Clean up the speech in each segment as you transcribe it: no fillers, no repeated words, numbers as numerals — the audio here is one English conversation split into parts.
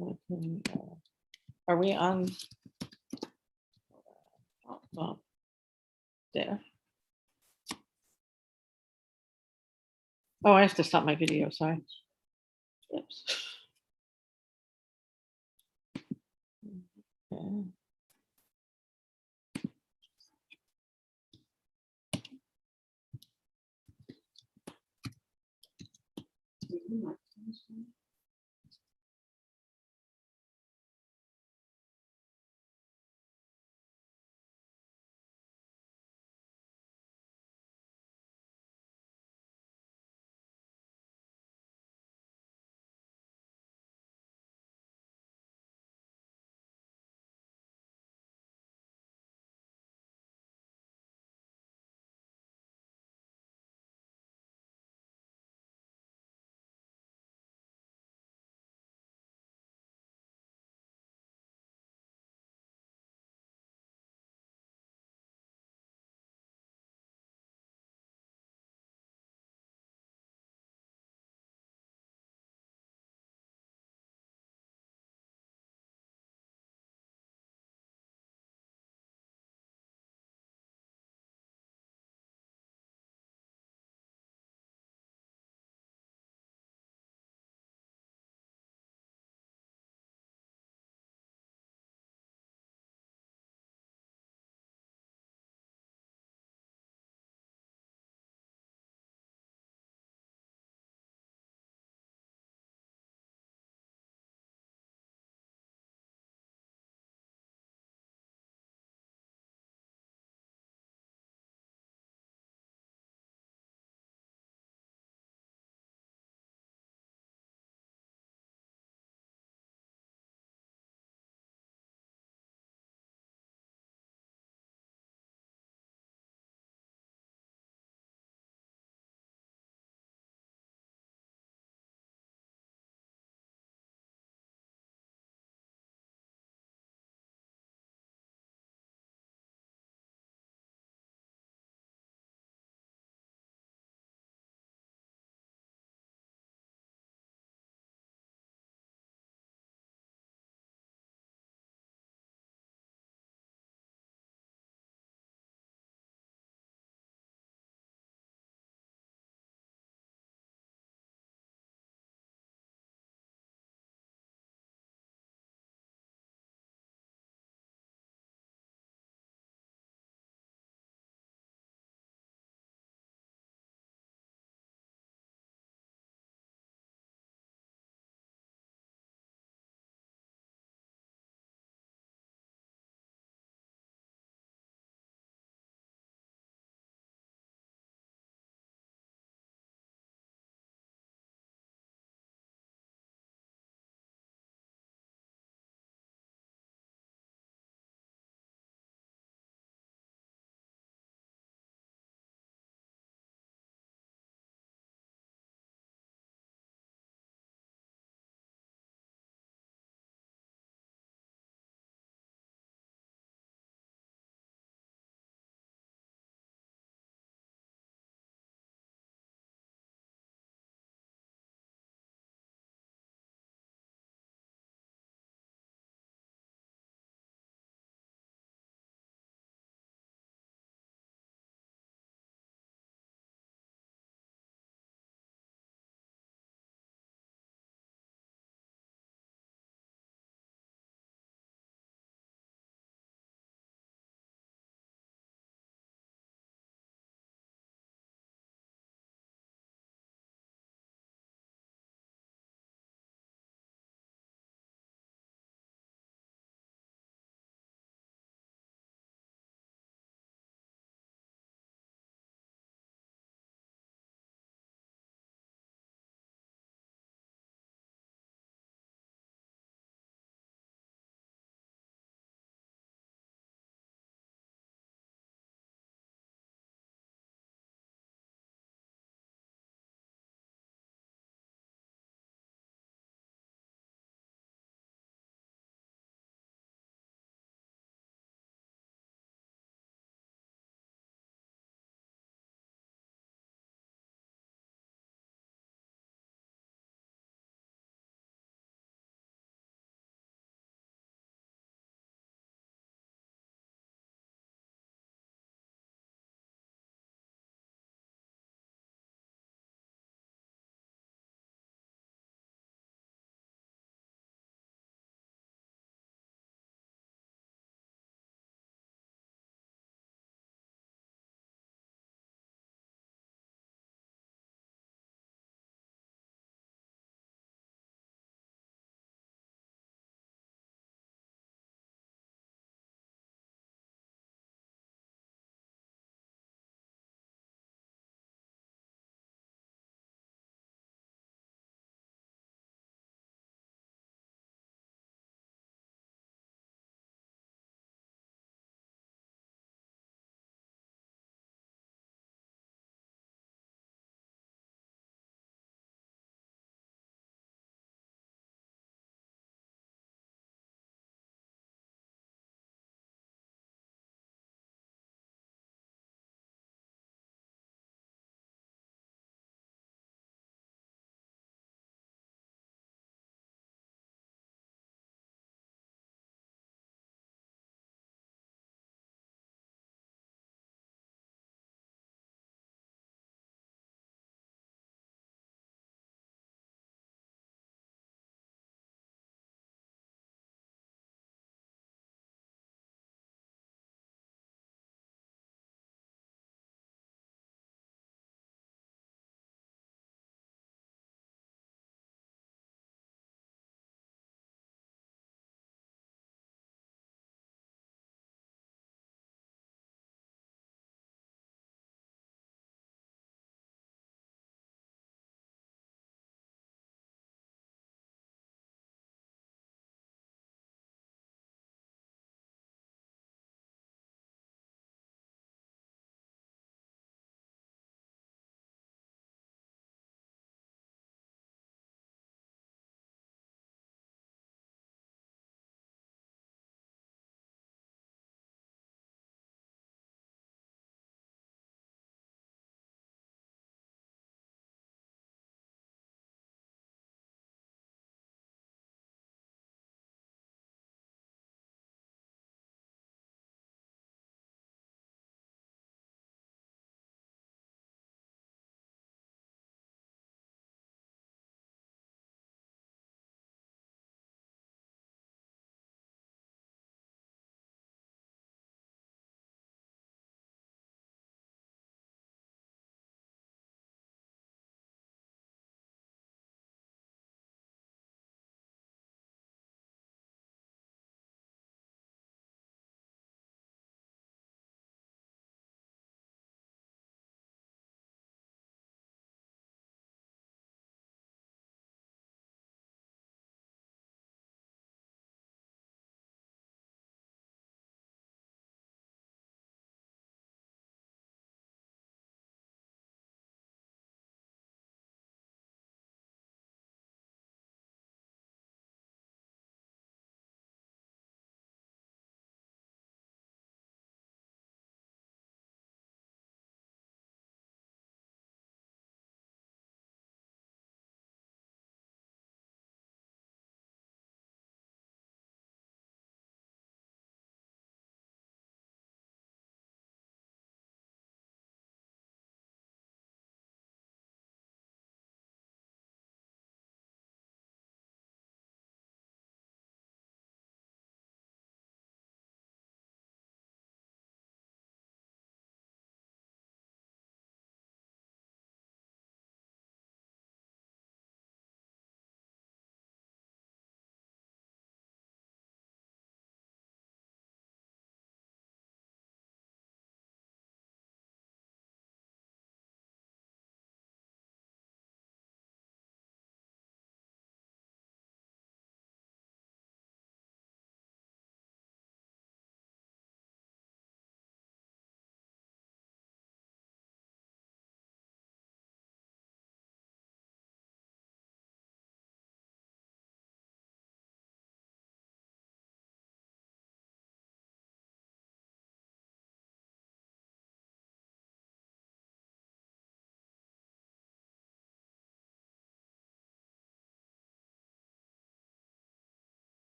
Are we on? Well, there. Oh, I have to stop my video, sorry. Oops. Okay.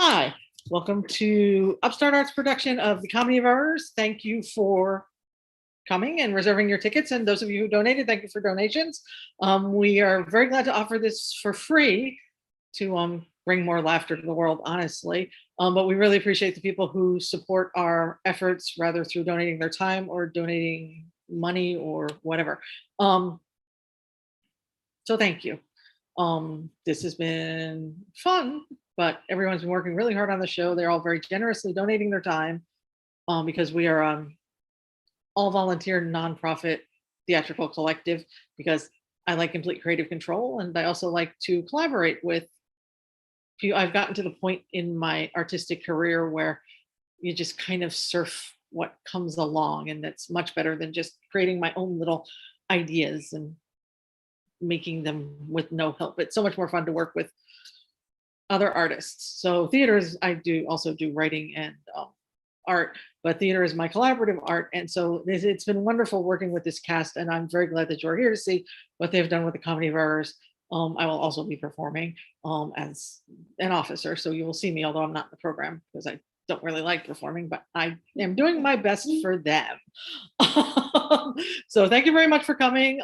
Hi, welcome to Upstart Arts production of The Comedy of Errors. Thank you for coming and reserving your tickets. And those of you who donated, thank you for donations. We are very glad to offer this for free to bring more laughter to the world, honestly. But we really appreciate the people who support our efforts, rather through donating their time or donating money or whatever. So thank you. This has been fun, but everyone's been working really hard on the show. They're all very generously donating their time because we are all volunteer nonprofit theatrical collective, because I like complete creative control and I also like to collaborate with people. I've gotten to the point in my artistic career where you just kind of surf what comes along, and that's much better than just creating my own little ideas and making them with no help. It's so much more fun to work with other artists. So theaters, I do also do writing and art, but theater is my collaborative art. And so it's been wonderful working with this cast, and I'm very glad that you're here to see what they've done with the Comedy of Errors. I will also be performing as an officer, so you will see me, although I'm not in the program because I don't really like performing, but I am doing my best for them. So thank you very much for coming.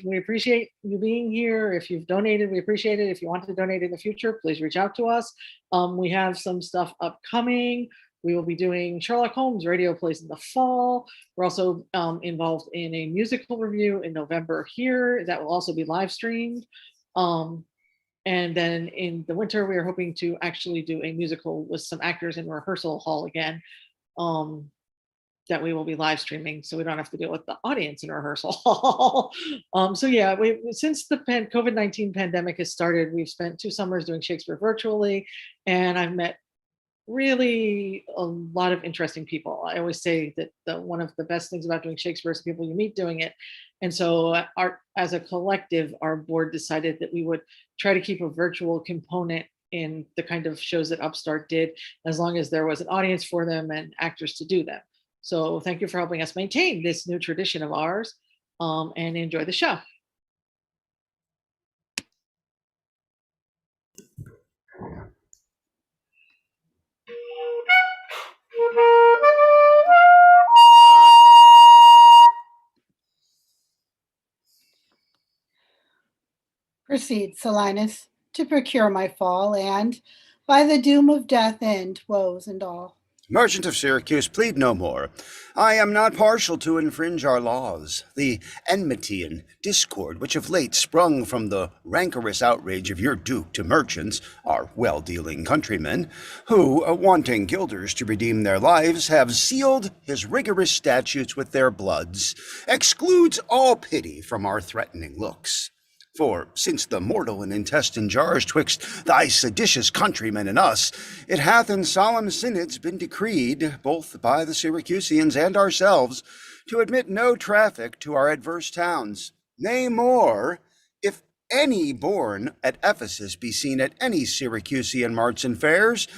We appreciate you being here. If you've donated, we appreciate it. If you want to donate in the future, please reach out to us. We have some stuff upcoming. We will be doing Sherlock Holmes radio plays in the fall. We're also involved in a musical review in November here that will also be live streamed. And then in the winter, we are hoping to actually do a musical with some actors in rehearsal hall again, that we will be live streaming, so we don't have to deal with the audience in rehearsal hall. So yeah, since the COVID-19 pandemic has started, we've spent 2 summers doing Shakespeare virtually, and I've met really a lot of interesting people. I always say that one of the best things about doing Shakespeare is people you meet doing it. And so as a collective, our board decided that we would try to keep a virtual component in the kind of shows that Upstart did, as long as there was an audience for them and actors to do them. So thank you for helping us maintain this new tradition of ours, and enjoy the show. Proceed, Silenus, to procure my fall, and by the doom of death end woes and all. Merchant of Syracuse, plead no more. I am not partial to infringe our laws. The enmity and discord which of late sprung from the rancorous outrage of your duke to merchants, our well-dealing countrymen, who, wanting guilders to redeem their lives, have sealed his rigorous statutes with their bloods, excludes all pity from our threatening looks. For since the mortal and intestine jars twixt thy seditious countrymen and us, it hath in solemn synods been decreed, both by the Syracusians and ourselves, to admit no traffic to our adverse towns. Nay more, if any born at Ephesus be seen at any Syracusian marts and fairs,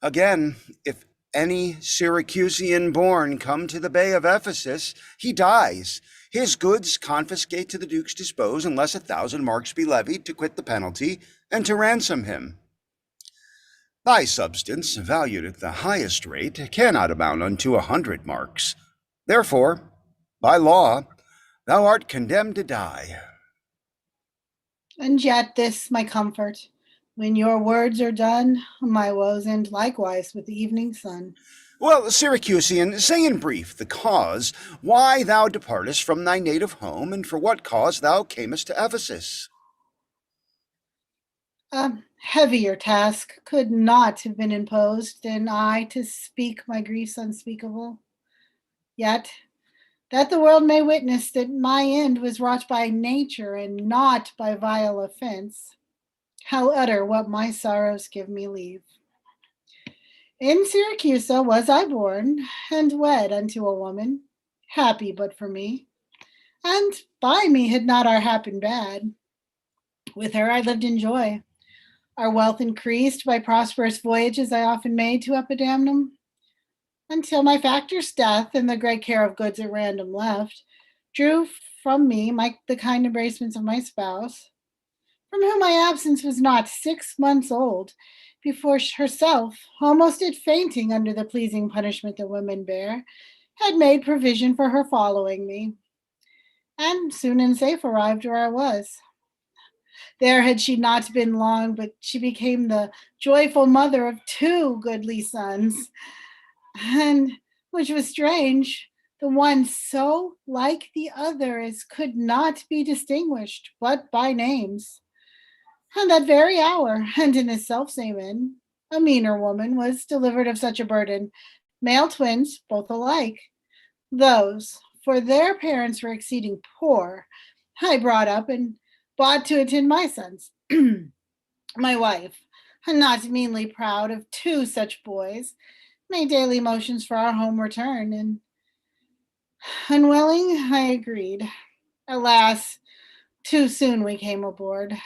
again, if any Syracusian born come to the bay of Ephesus, he dies. His goods confiscate to the duke's dispose, unless 1,000 marks be levied to quit the penalty and to ransom him. Thy substance, valued at the highest rate, cannot amount unto 100 marks. Therefore, by law, thou art condemned to die. And yet this my comfort, when your words are done, my woes end likewise with the evening sun. Well, Syracusian, say in brief the cause why thou departest from thy native home, and for what cause thou camest to Ephesus. A heavier task could not have been imposed than I to speak my griefs unspeakable. Yet, that the world may witness that my end was wrought by nature and not by vile offense, I'll utter what my sorrows give me leave. In Syracusa was I born, and wed unto a woman, happy but for me, and by me had not our hap been bad. With her I lived in joy. Our wealth increased by prosperous voyages I often made to Epidamnum, until my factor's death and the great care of goods at random left drew from me the kind embracements of my spouse, from whom my absence was not 6 months old, before herself, almost at fainting under the pleasing punishment that women bear, had made provision for her following me, and soon and safe arrived where I was. There had she not been long, but she became the joyful mother of two goodly sons, and which was strange, the one so like the other as could not be distinguished but by names. And that very hour, and in the selfsame inn, a meaner woman was delivered of such a burden, male twins, both alike. Those, for their parents were exceeding poor, I brought up and bought to attend my sons. My wife, not meanly proud of two such boys, made daily motions for our home return, and unwilling, I agreed. Alas, too soon we came aboard.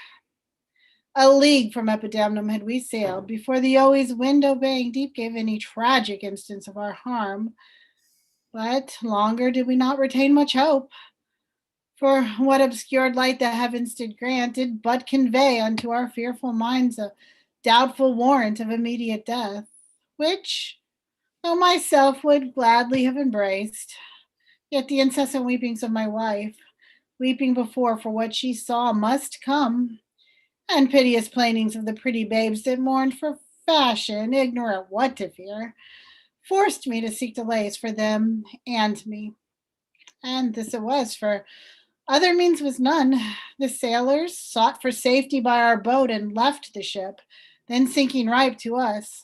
A league from Epidamnum had we sailed before the always wind-obeying deep gave any tragic instance of our harm. But longer did we not retain much hope. For what obscured light the heavens did grant did but convey unto our fearful minds a doubtful warrant of immediate death, which, though myself would gladly have embraced, yet the incessant weepings of my wife, weeping before for what she saw must come, and piteous plainings of the pretty babes that mourned for fashion, ignorant what to fear, forced me to seek delays for them and me. And this it was, for other means was none. The sailors sought for safety by our boat and left the ship, then sinking right to us.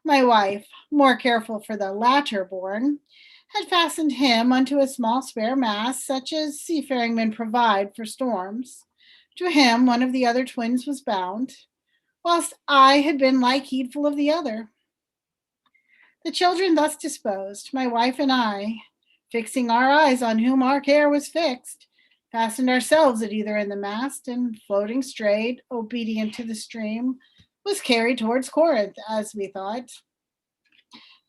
My wife, more careful for the latter born, had fastened him unto a small spare mast, such as seafaring men provide for storms. To him one of the other twins was bound, whilst I had been like heedful of the other. The children thus disposed, my wife and I, fixing our eyes on whom our care was fixed, fastened ourselves at either in the mast, and floating straight, obedient to the stream, was carried towards Corinth, as we thought.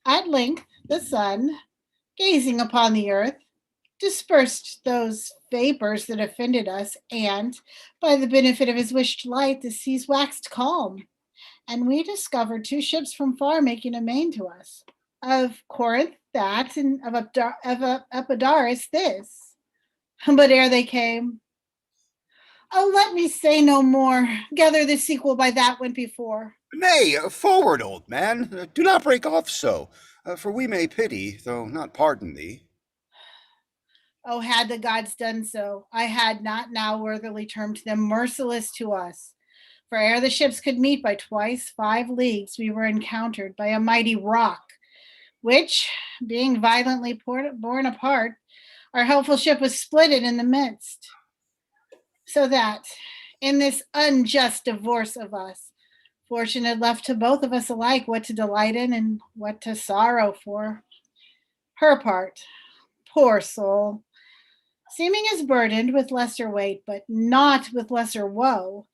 At length the sun, gazing upon the earth, dispersed those vapors that offended us, and, by the benefit of his wished light, the seas waxed calm, and we discovered two ships from far making a main to us. Of Corinth that, and of Epidaurus this. But ere they came, oh, let me say no more. Gather the sequel by that went before. Nay, forward, old man. Do not break off so, for we may pity, though not pardon thee. Oh, had the gods done so, I had not now worthily termed them merciless to us. For ere the ships could meet by twice 5 leagues, we were encountered by a mighty rock, which, being violently borne apart, our helpful ship was splitted in the midst. So that, in this unjust divorce of us, fortune had left to both of us alike what to delight in and what to sorrow for. Her part, poor soul, seeming as burdened with lesser weight, but not with lesser woe,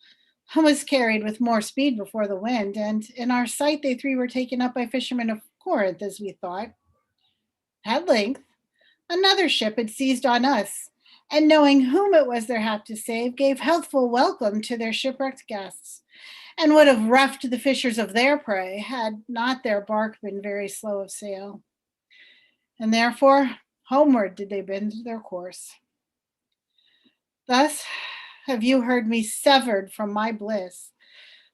was carried with more speed before the wind, and in our sight they three were taken up by fishermen of Corinth, as we thought. At length, another ship had seized on us, and knowing whom it was their hap to save, gave healthful welcome to their shipwrecked guests, and would have roughed the fishers of their prey, had not their bark been very slow of sail. And therefore homeward did they bend their course. Thus have you heard me severed from my bliss,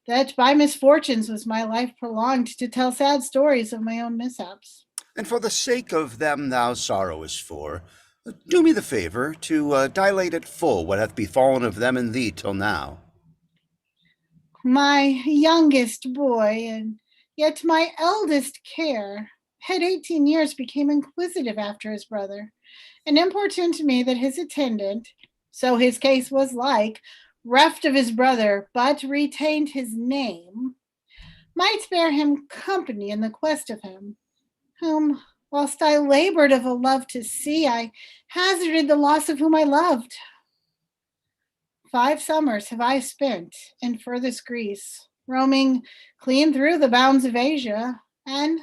that by misfortunes was my life prolonged to tell sad stories of my own mishaps. And for the sake of them thou sorrowest for, do me the favor to dilate at full what hath befallen of them and thee till now. My youngest boy, and yet my eldest care, at 18 years became inquisitive after his brother, and importuned me that his attendant, so his case was like, reft of his brother, but retained his name, might bear him company in the quest of him, whom, whilst I labored of a love to see, I hazarded the loss of whom I loved. 5 summers have I spent in furthest Greece, roaming clean through the bounds of Asia, and,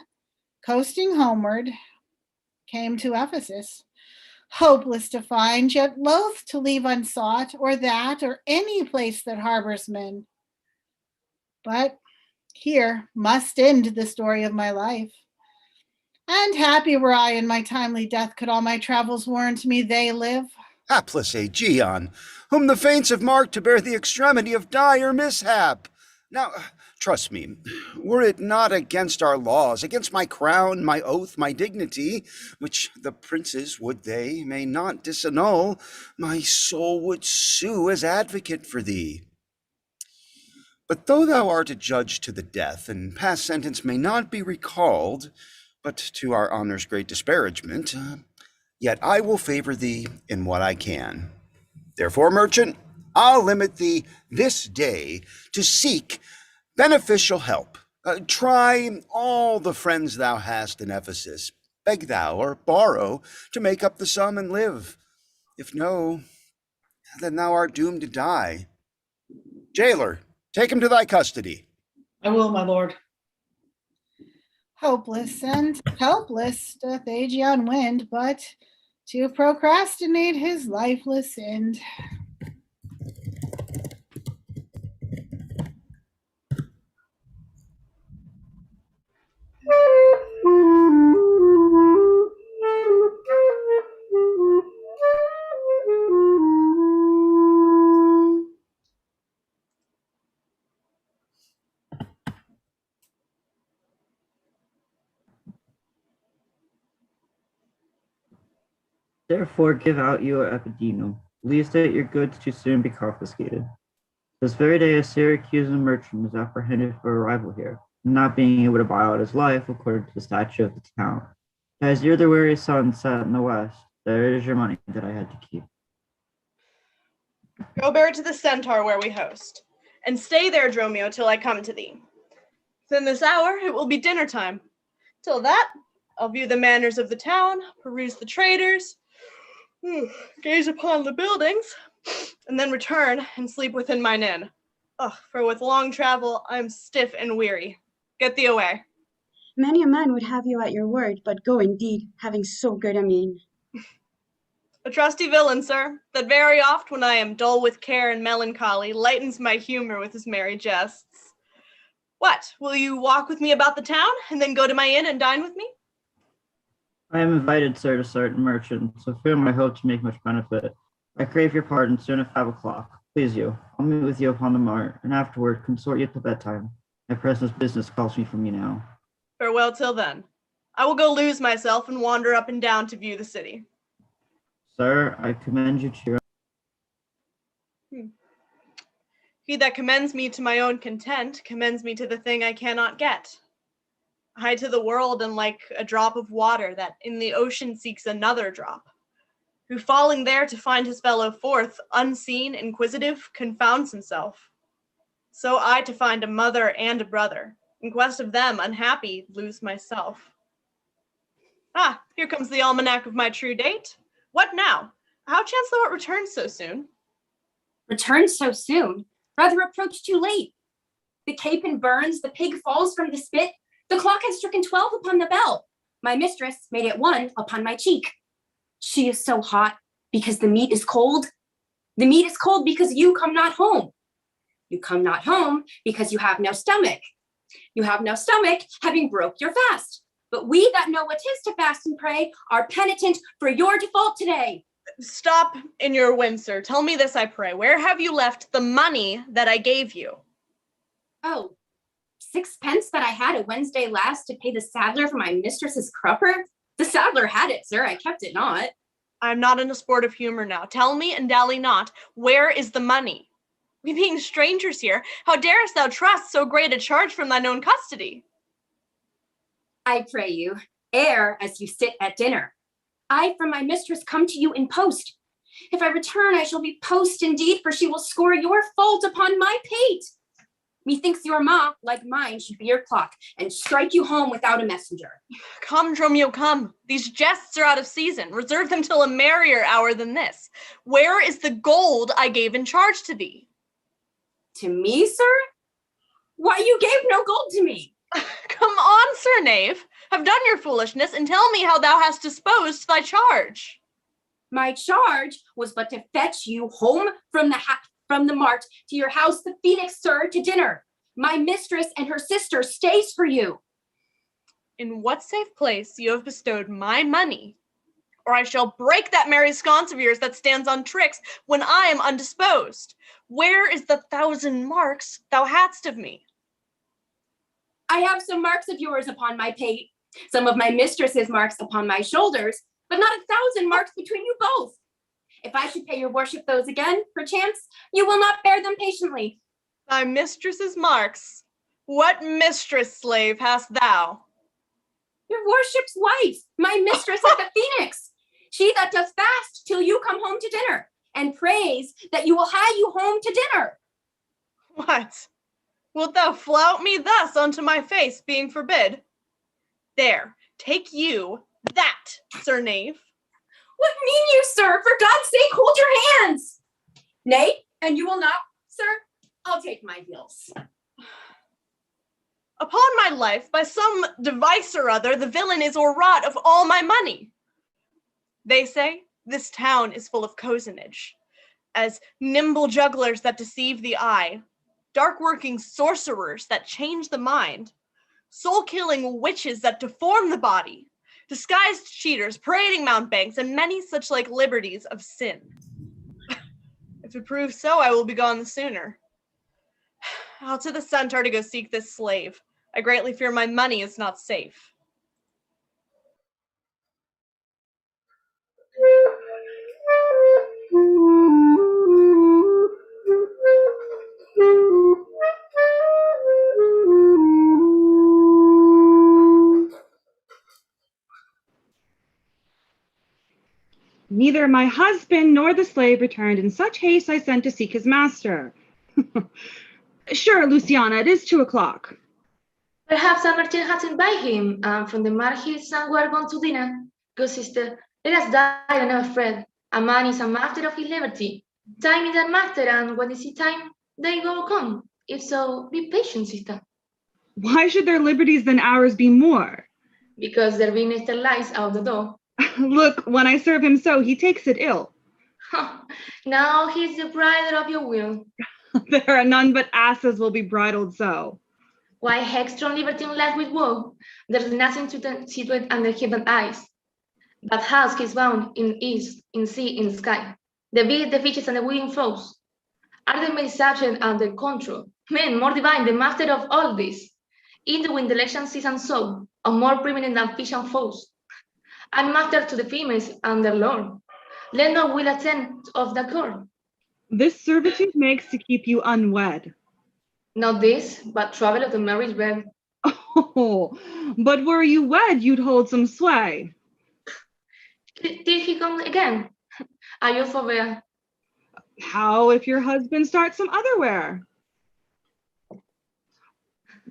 coasting homeward, came to Ephesus, hopeless to find, yet loath to leave unsought, or that, or any place that harbors men. But Here must end the story of my life. And happy were I in my timely death, could all my travels warrant me they live. Hapless Aegeon, whom the fates have marked to bear the extremity of dire mishap. Now, trust me, were it not against our laws, against my crown, my oath, my dignity, which the princes, would they, may not disannul, my soul would sue as advocate for thee. But though thou art adjudged to the death, and past sentence may not be recalled, but to our honor's great disparagement, yet I will favor thee in what I can. Therefore, merchant, I'll limit thee this day to seek beneficial help. Try all the friends thou hast in Ephesus. Beg thou or borrow to make up the sum and live. If no, then thou art doomed to die. Jailer, take him to thy custody. I will, my lord. Hopeless and helpless doth Aegeon wend, but to procrastinate his lifeless end. Therefore give out your epidemium, lest that your goods too soon be confiscated. This very day a Syracusan merchant was apprehended for arrival here, not being able to buy out his life according to the statute of the town. As ere the weary sun set in the west, there is your money that I had to keep. Go bear it to the centaur where we host, and stay there, Dromio, till I come to thee. Within this hour it will be dinner time. Till that, I'll view the manners of the town, peruse the traders, gaze upon the buildings, and then return and sleep within mine inn. For with long travel, I'm stiff and weary. Get thee away. Many a man would have you at your word, but go indeed, having so good a mien. A trusty villain, sir, that very oft when I am dull with care and melancholy, lightens my humor with his merry jests. What, will you walk with me about the town, and then go to my inn and dine with me? I am invited, sir, to certain merchants, of whom I hope to make much benefit. I crave your pardon soon at 5 o'clock. Please you, I'll meet with you upon the mart, and afterward consort you till bedtime. My present business calls me from you now. Farewell till then. I will go lose myself and wander up and down to view the city. Sir, I commend you to your He that commends me to my own content commends me to the thing I cannot get. I to the world am like a drop of water that in the ocean seeks another drop, who falling there to find his fellow forth, unseen, inquisitive, confounds himself. So I to find a mother and a brother, in quest of them, unhappy, lose myself. Here comes the almanac of my true date. What now? How chance thou art returned so soon? Returned so soon? Rather approach too late. The capon burns, the pig falls from the spit, the clock had stricken 12 upon the bell. My mistress made it 1 upon my cheek. She is so hot because the meat is cold. The meat is cold because you come not home. You come not home because you have no stomach. You have no stomach, having broke your fast. But we that know what 'tis to fast and pray are penitent for your default today. Stop in your whim, sir. Tell me this, I pray. Where have you left the money that I gave you? Oh, 6 pence that I had a Wednesday last to pay the saddler for my mistress's crupper? The saddler had it, sir. I kept it not. I'm not in a sport of humor now. Tell me and dally not, where is the money? We being strangers here, how darest thou trust so great a charge from thine own custody? I pray you, ere as you sit at dinner, I from my mistress come to you in post. If I return, I shall be post indeed, for she will score your fault upon my pate. Methinks your ma, like mine, should be your clock, and strike you home without a messenger. Come, Dromio, come. These jests are out of season. Reserve them till a merrier hour than this. Where is the gold I gave in charge to thee? To me, sir? Why, you gave no gold to me. Come on, sir knave. Have done your foolishness, and tell me how thou hast disposed thy charge. My charge was but to fetch you home from the mart to your house, the Phoenix, sir, to dinner. My mistress and her sister stays for you. In what safe place you have bestowed my money, or I shall break that merry sconce of yours that stands on tricks when I am undisposed. Where is the 1,000 marks thou hadst of me? I have some marks of yours upon my pate, some of my mistress's marks upon my shoulders, but not 1,000 marks between you both. If I should pay your worship those again, perchance, you will not bear them patiently. Thy mistress's marks? What mistress, slave, hast thou? Your worship's wife, my mistress at the Phoenix. She that does fast till you come home to dinner, and prays that you will hie you home to dinner. What? Wilt thou flout me thus unto my face, being forbid? There, take you that, sir knave. What mean you, sir? For God's sake, hold your hands. Nay, and you will not, sir? I'll take my heels. Upon my life, by some device or other, the villain is o'erwrought of all my money. They say this town is full of cozenage, as nimble jugglers that deceive the eye, dark-working sorcerers that change the mind, soul-killing witches that deform the body, disguised cheaters parading mountebanks, and many such like liberties of sin. If it proves so, I will be gone the sooner. I'll to the centaur to go seek this slave. I greatly fear my money is not safe. Neither my husband nor the slave returned. In such haste I sent to seek his master. Sure, Luciana, it is 2:00. Perhaps a merchant has invited him, and from the market somewhere gone to dinner. Good sister, let us die and never fret. A man is a master of his liberty. Time is a master, and when is it time, they will come. If so, be patient, sister. Why should their liberties than ours be more? Because their minister lies out the door. Look, when I serve him so, he takes it ill. Now he's the bridle of your will. There are none but asses will be bridled so. Why headstrong libertine left with woe? There's nothing to situate under heaven eyes. But house is bound in east, in sea, in sky. The beasts, the fishes, and the winged flows are they made subject under control. Men more divine, the master of all this. In the wind election season so, or more preeminent than fish and foes. And master to the females and their lord. Let no will attend of the court. This servitude makes to keep you unwed. Not this, but travel of the marriage bed. Oh, but were you wed, you'd hold some sway. Till he comes again. Are you forbear? How if your husband starts some otherwhere?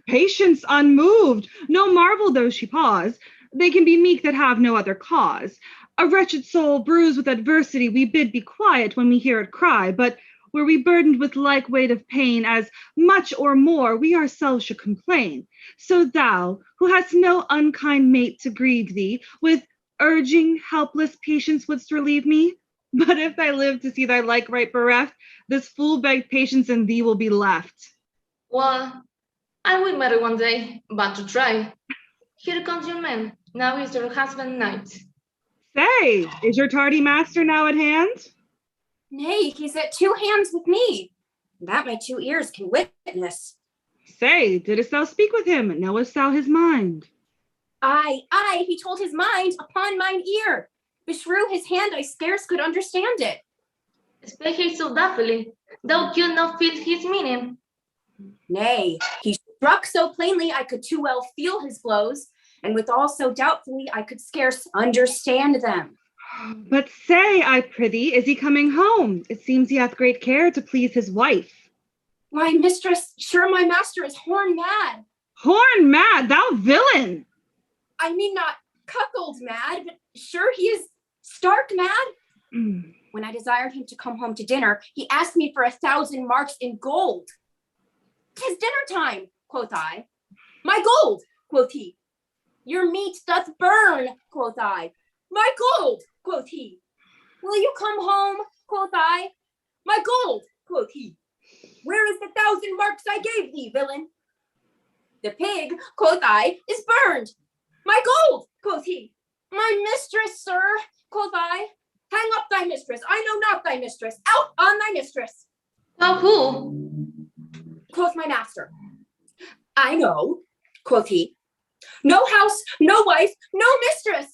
Patience unmoved, no marvel though she pause. They can be meek that have no other cause. A wretched soul bruised with adversity, we bid be quiet when we hear it cry, but were we burdened with like weight of pain, as much or more we ourselves should complain. So thou, who hast no unkind mate to grieve thee, with urging, helpless patience wouldst relieve me? But if I live to see thy like right bereft, this fool-begged patience in thee will be left. Well, I will marry one day, but to try. Here comes your man. Now is your husband knight. Say, is your tardy master now at hand? Nay, he's at 2 hands with me. That my 2 ears can witness. Say, didst thou speak with him? Knowest thou his mind? Aye, he told his mind upon mine ear. Beshrew his hand, I scarce could understand it. Spake he so doubtfully, thou couldst not feel his meaning. Nay, he struck so plainly I could too well feel his blows, and withal so doubtfully I could scarce understand them. But say, I prithee, is he coming home? It seems he hath great care to please his wife. Why, mistress, sure my master is horn mad. Horn mad, thou villain! I mean not cuckold mad, but sure he is stark mad. When I desired him to come home to dinner, he asked me for 1,000 marks in gold. 'Tis dinner time, quoth I. My gold, quoth he. Your meat doth burn, quoth I. My gold, quoth he. Will you come home, quoth I. My gold, quoth he. Where is the 1,000 marks I gave thee, villain? The pig, quoth I, is burned. My gold, quoth he. My mistress, sir, quoth I. Hang up thy mistress. I know not thy mistress. Out on thy mistress. Well, who? Quoth my master. I know, quoth he. No house, no wife, no mistress.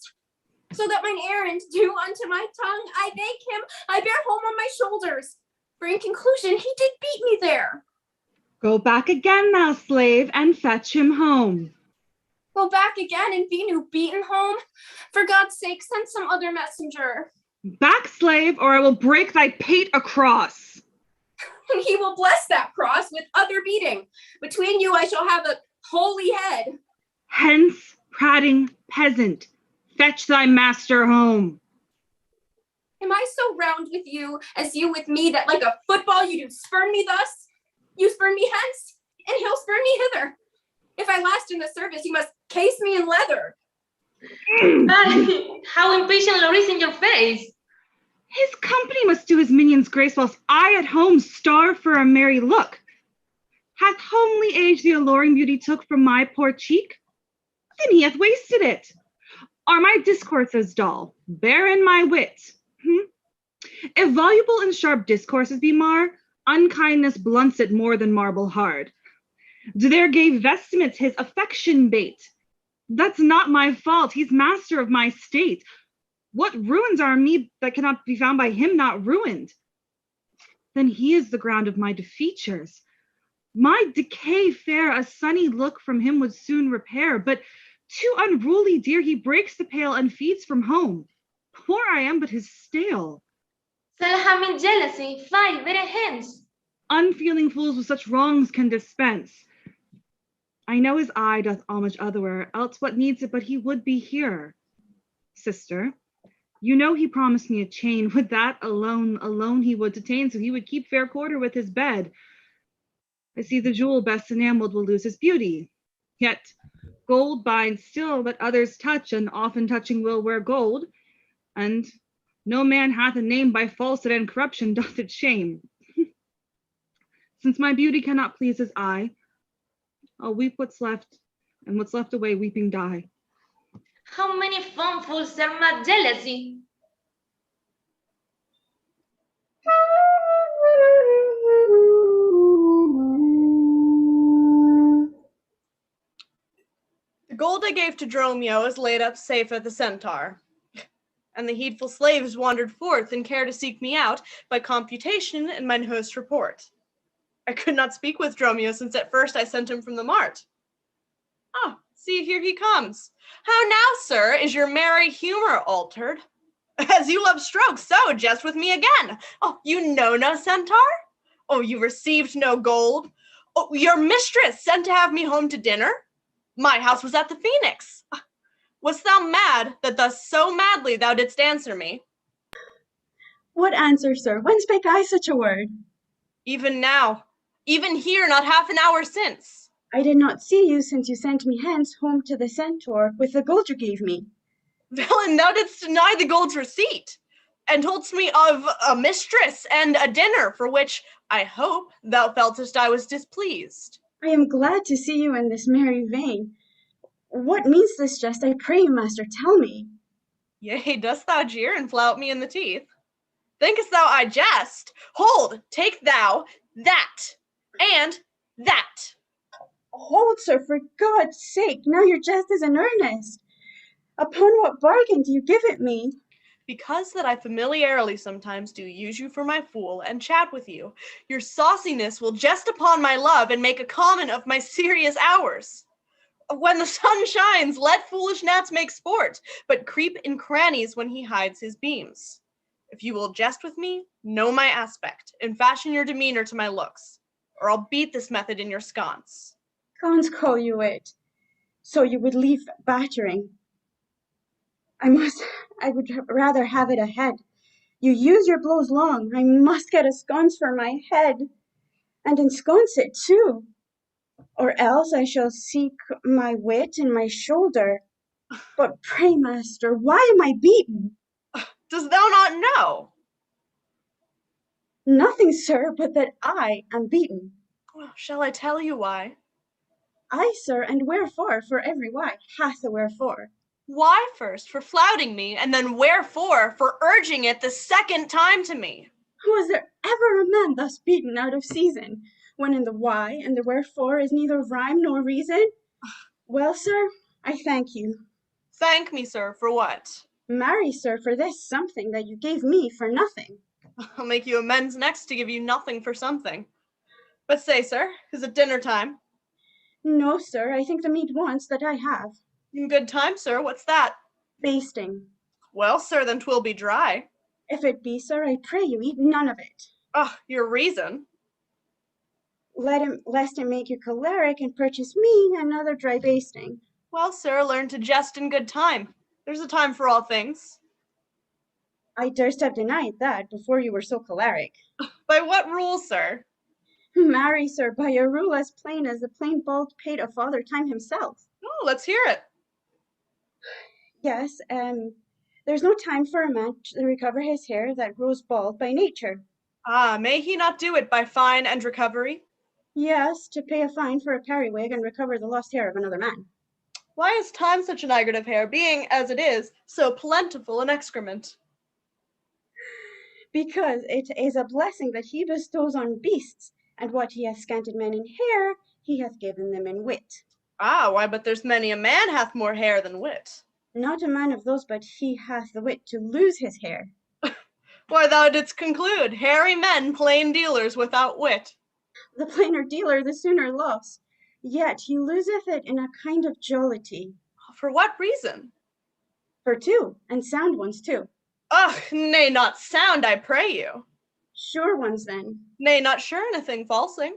So that mine errand do unto my tongue, I beg him, I bear home on my shoulders. For in conclusion, he did beat me there. Go back again, thou slave, and fetch him home. Go back again and be new beaten home. For God's sake, send some other messenger. Back, slave, or I will break thy pate across. And he will bless that cross with other beating. Between you, I shall have a holy head. Hence, prating peasant, fetch thy master home. Am I so round with you as you with me that like a football you do spurn me thus? You spurn me hence, and he'll spurn me hither. If I last in the service, you must case me in leather. How impatient Lord is in your face. His company must do his minions grace, whilst I at home starve for a merry look. Hath homely age the alluring beauty took from my poor cheek? Then he hath wasted it. Are my discourses dull? Bear in my wit. If voluble and sharp discourses be mar, unkindness blunts it more than marble hard. Do there gave vestments his affection bait? That's not my fault, he's master of my state. What ruins are me that cannot be found by him not ruined? Then he is the ground of my defeatures. My decay fair a sunny look from him would soon repair, but too unruly dear he breaks the pail and feeds from home. Poor I am but his stale. Sell him in jealousy, fight, better hence. Unfeeling fools with such wrongs can dispense. I know his eye doth homage otherwhere, else what needs it but he would be here. Sister, you know he promised me a chain, with that alone he would detain, so he would keep fair quarter with his bed. I see the jewel best enameled will lose his beauty. Yet gold binds still that others touch, and often touching will wear gold, and no man hath a name by falsehood and corruption doth it shame. Since my beauty cannot please his eye, I'll weep what's left, and what's left away weeping die. How many fools are mad jealousy? The gold I gave to Dromio is laid up safe at the centaur, and the heedful slaves wandered forth in care to seek me out by computation in mine host's report. I could not speak with Dromio since at first I sent him from the mart. Ah, see, here he comes. How now, sir, is your merry humor altered? As you love strokes, so jest with me again. Oh, you know no centaur? Oh, you received no gold? Oh, your mistress sent to have me home to dinner? My house was at the Phoenix. Wast thou mad that thus so madly thou didst answer me? What answer, sir? When spake I such a word? Even now, even here, not half an hour since. I did not see you since you sent me hence home to the centaur with the gold you gave me. Villain, thou didst deny the gold's receipt, and toldst me of a mistress and a dinner, for which I hope thou feltest I was displeased. I am glad to see you in this merry vein. What means this jest? I pray you, master, tell me. Yea, dost thou jeer and flout me in the teeth? Thinkest thou I jest? Hold, take thou that, and that. Hold, sir, for God's sake, now your jest is in earnest. Upon what bargain do you give it me? Because that I familiarly sometimes do use you for my fool and chat with you, your sauciness will jest upon my love and make a common of my serious hours. When the sun shines, let foolish gnats make sport, but creep in crannies when he hides his beams. If you will jest with me, know my aspect, and fashion your demeanor to my looks, or I'll beat this method in your sconce. Sconce call you it. So you would leave battering. I would rather have it ahead. You use your blows long. I must get a sconce for my head, and ensconce it too. Or else I shall seek my wit in my shoulder. But pray, master, why am I beaten? Dost thou not know? Nothing, sir, but that I am beaten. Well, shall I tell you why? Aye, sir, and wherefore? For every why hath a wherefore. Why first for flouting me, and then wherefore for urging it the second time to me? Was there ever a man thus beaten out of season, when in the why and the wherefore is neither rhyme nor reason? Well, sir, I thank you. Thank me, sir, for what? Marry, sir, for this something that you gave me for nothing. I'll make you amends next to give you nothing for something. But say, sir, is it dinner time? No, sir, I think the meat wants that I have. In good time, sir, what's that? Basting. Well, sir, then 'twill be dry. If it be, sir, I pray you eat none of it. Your reason? Lest it make you choleric and purchase me another dry basting. Well, sir, learn to jest in good time. There's a time for all things. I durst have denied that before you were so choleric. By what rule, sir? Marry, sir, by a rule as plain as the plain bald paid of Father Time himself. Oh, let's hear it. Yes, there's no time for a man to recover his hair that grows bald by nature. May he not do it by fine and recovery? Yes, to pay a fine for a periwig and recover the lost hair of another man. Why is time such an niggard of hair, being, as it is, so plentiful an excrement? Because it is a blessing that he bestows on beasts, and what he hath scanted men in hair, he hath given them in wit. Why, but there's many a man hath more hair than wit. Not a man of those but he hath the wit to lose his hair. Why, thou didst conclude, hairy men plain dealers without wit. The plainer dealer the sooner loss, yet he loseth it in a kind of jollity. For what reason? For two, and sound ones too. Nay, not sound, I pray you. Sure ones then. Nay, not sure anything falsing.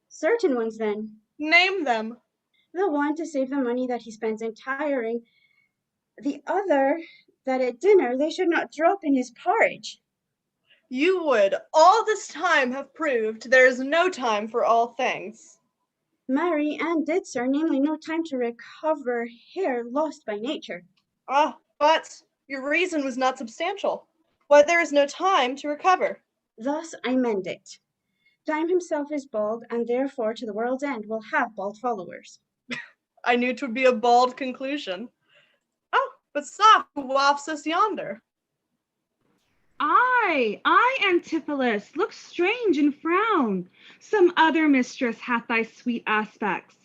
Certain ones then. Name them. The one to save the money that he spends in tiring, the other that at dinner they should not drop in his porridge. You would all this time have proved there is no time for all things. Marry, and did, sir, namely no time to recover hair lost by nature. But your reason was not substantial. Why, there is no time to recover. Thus I mend it. Time himself is bald, and therefore to the world's end will have bald followers. I knew 'twould be a bald conclusion. But soft, who wafts us yonder? I, Antipholus, look strange and frown. Some other mistress hath thy sweet aspects.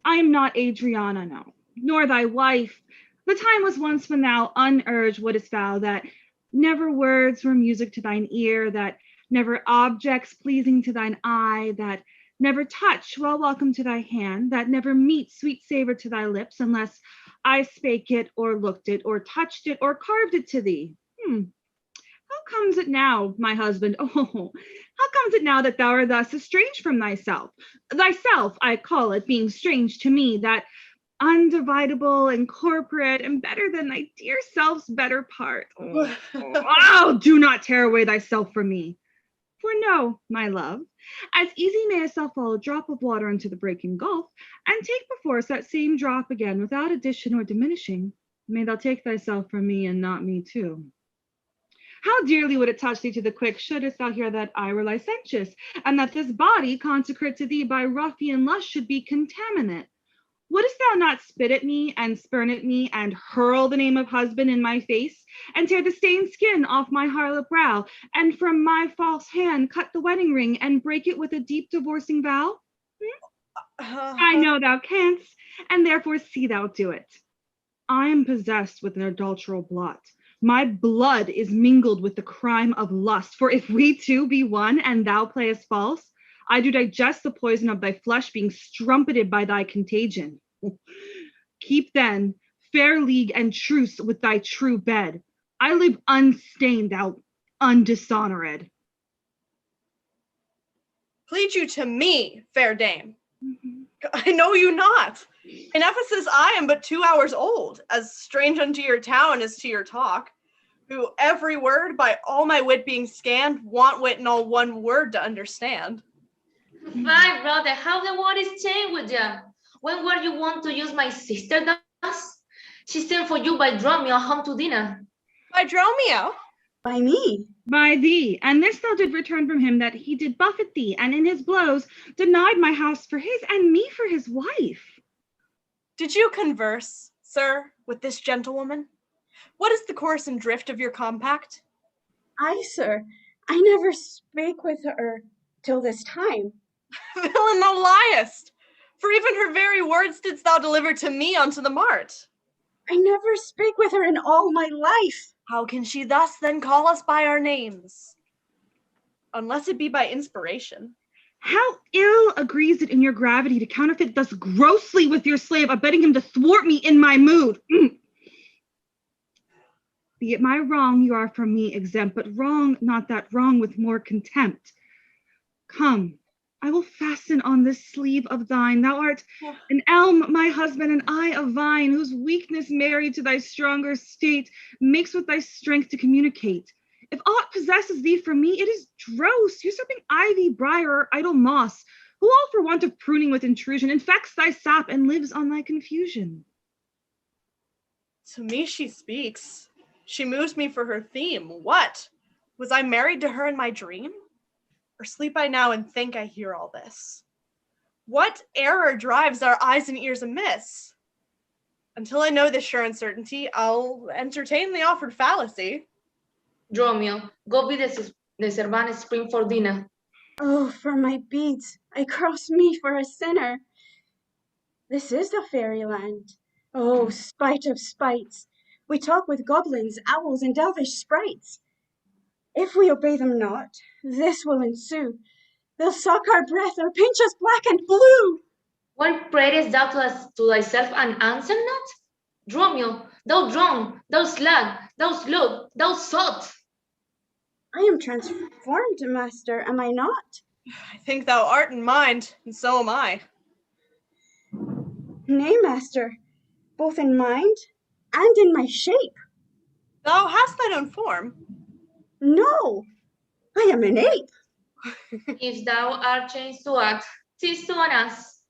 I am not Adriana, no, nor thy wife. The time was once when thou unurged wouldest vow that never words were music to thine ear, that never objects pleasing to thine eye, that never touch well welcome to thy hand, that never meat sweet savor to thy lips, unless I spake it, or looked it, or touched it, or carved it to thee. How comes it now, my husband? How comes it now that thou art thus estranged from thyself? Thyself, I call it, being strange to me, that undividable, incorporate, and better than thy dear self's better part. Do not tear away thyself from me. For know, my love, as easy may a self fall a drop of water into the breaking gulf, and take perforce that same drop again without addition or diminishing. May thou take thyself from me, and not me too. How dearly would it touch thee to the quick, shouldest thou hear that I were licentious, and that this body, consecrate to thee by ruffian lust, should be contaminate? Wouldst thou not spit at me, and spurn at me, and hurl the name of husband in my face, and tear the stained skin off my harlot brow, and from my false hand cut the wedding ring, and break it with a deep divorcing vow? I know thou canst, and therefore see thou do it. I am possessed with an adulteral blot. My blood is mingled with the crime of lust, for if we two be one, and thou playest false, I do digest the poison of thy flesh, being strumpeted by thy contagion. Keep then fair league and truce with thy true bed. I live unstained, thou undishonored. Plead you to me, fair dame. I know you not. In Ephesus I am but 2 hours old, as strange unto your town as to your talk, who every word, by all my wit being scanned, want wit in all one word to understand. My brother, how the world is changed with you. When were you want to use my sister thus? She sent for you by Dromio home to dinner. By Dromio? By me? By thee, and this thou did return from him, that he did buffet thee, and in his blows denied my house for his, and me for his wife. Did you converse, sir, with this gentlewoman? What is the course and drift of your compact? Aye, sir, I never spake with her till this time. Villain, thou liest! For even her very words didst thou deliver to me unto the mart. I never spake with her in all my life. How can she thus then call us by our names? Unless it be by inspiration. How ill agrees it in your gravity to counterfeit thus grossly with your slave, abetting him to thwart me in my mood. Be it my wrong, you are from me exempt, but wrong, not that wrong, with more contempt. Come, I will fasten on this sleeve of thine. Thou art an elm, my husband, and I a vine, whose weakness married to thy stronger state makes with thy strength to communicate. If aught possesses thee from me, it is dross, usurping ivy, briar, or idle moss, who all for want of pruning with intrusion infects thy sap and lives on thy confusion. To me she speaks. She moves me for her theme. What? Was I married to her in my dream? Or sleep I now and think I hear all this? What error drives our eyes and ears amiss? Until I know this sure uncertainty, I'll entertain the offered fallacy. Dromio, go be the Cervantes spring for dinner. Oh, for my beads, I cross me for a sinner. This is the fairyland. Oh, spite of spites, we talk with goblins, owls, and elvish sprites. If we obey them not, this will ensue. They'll suck our breath or pinch us black and blue. What prayest thou to thyself and answer not? Dromio, thou drone, thou slag, thou slug, thou sot. I am transformed, master, am I not? I think thou art in mind, and so am I. Nay, master, both in mind and in my shape. Thou hast thine own form. No, I am an ape. If thou art changed to act, 'tis to an ass.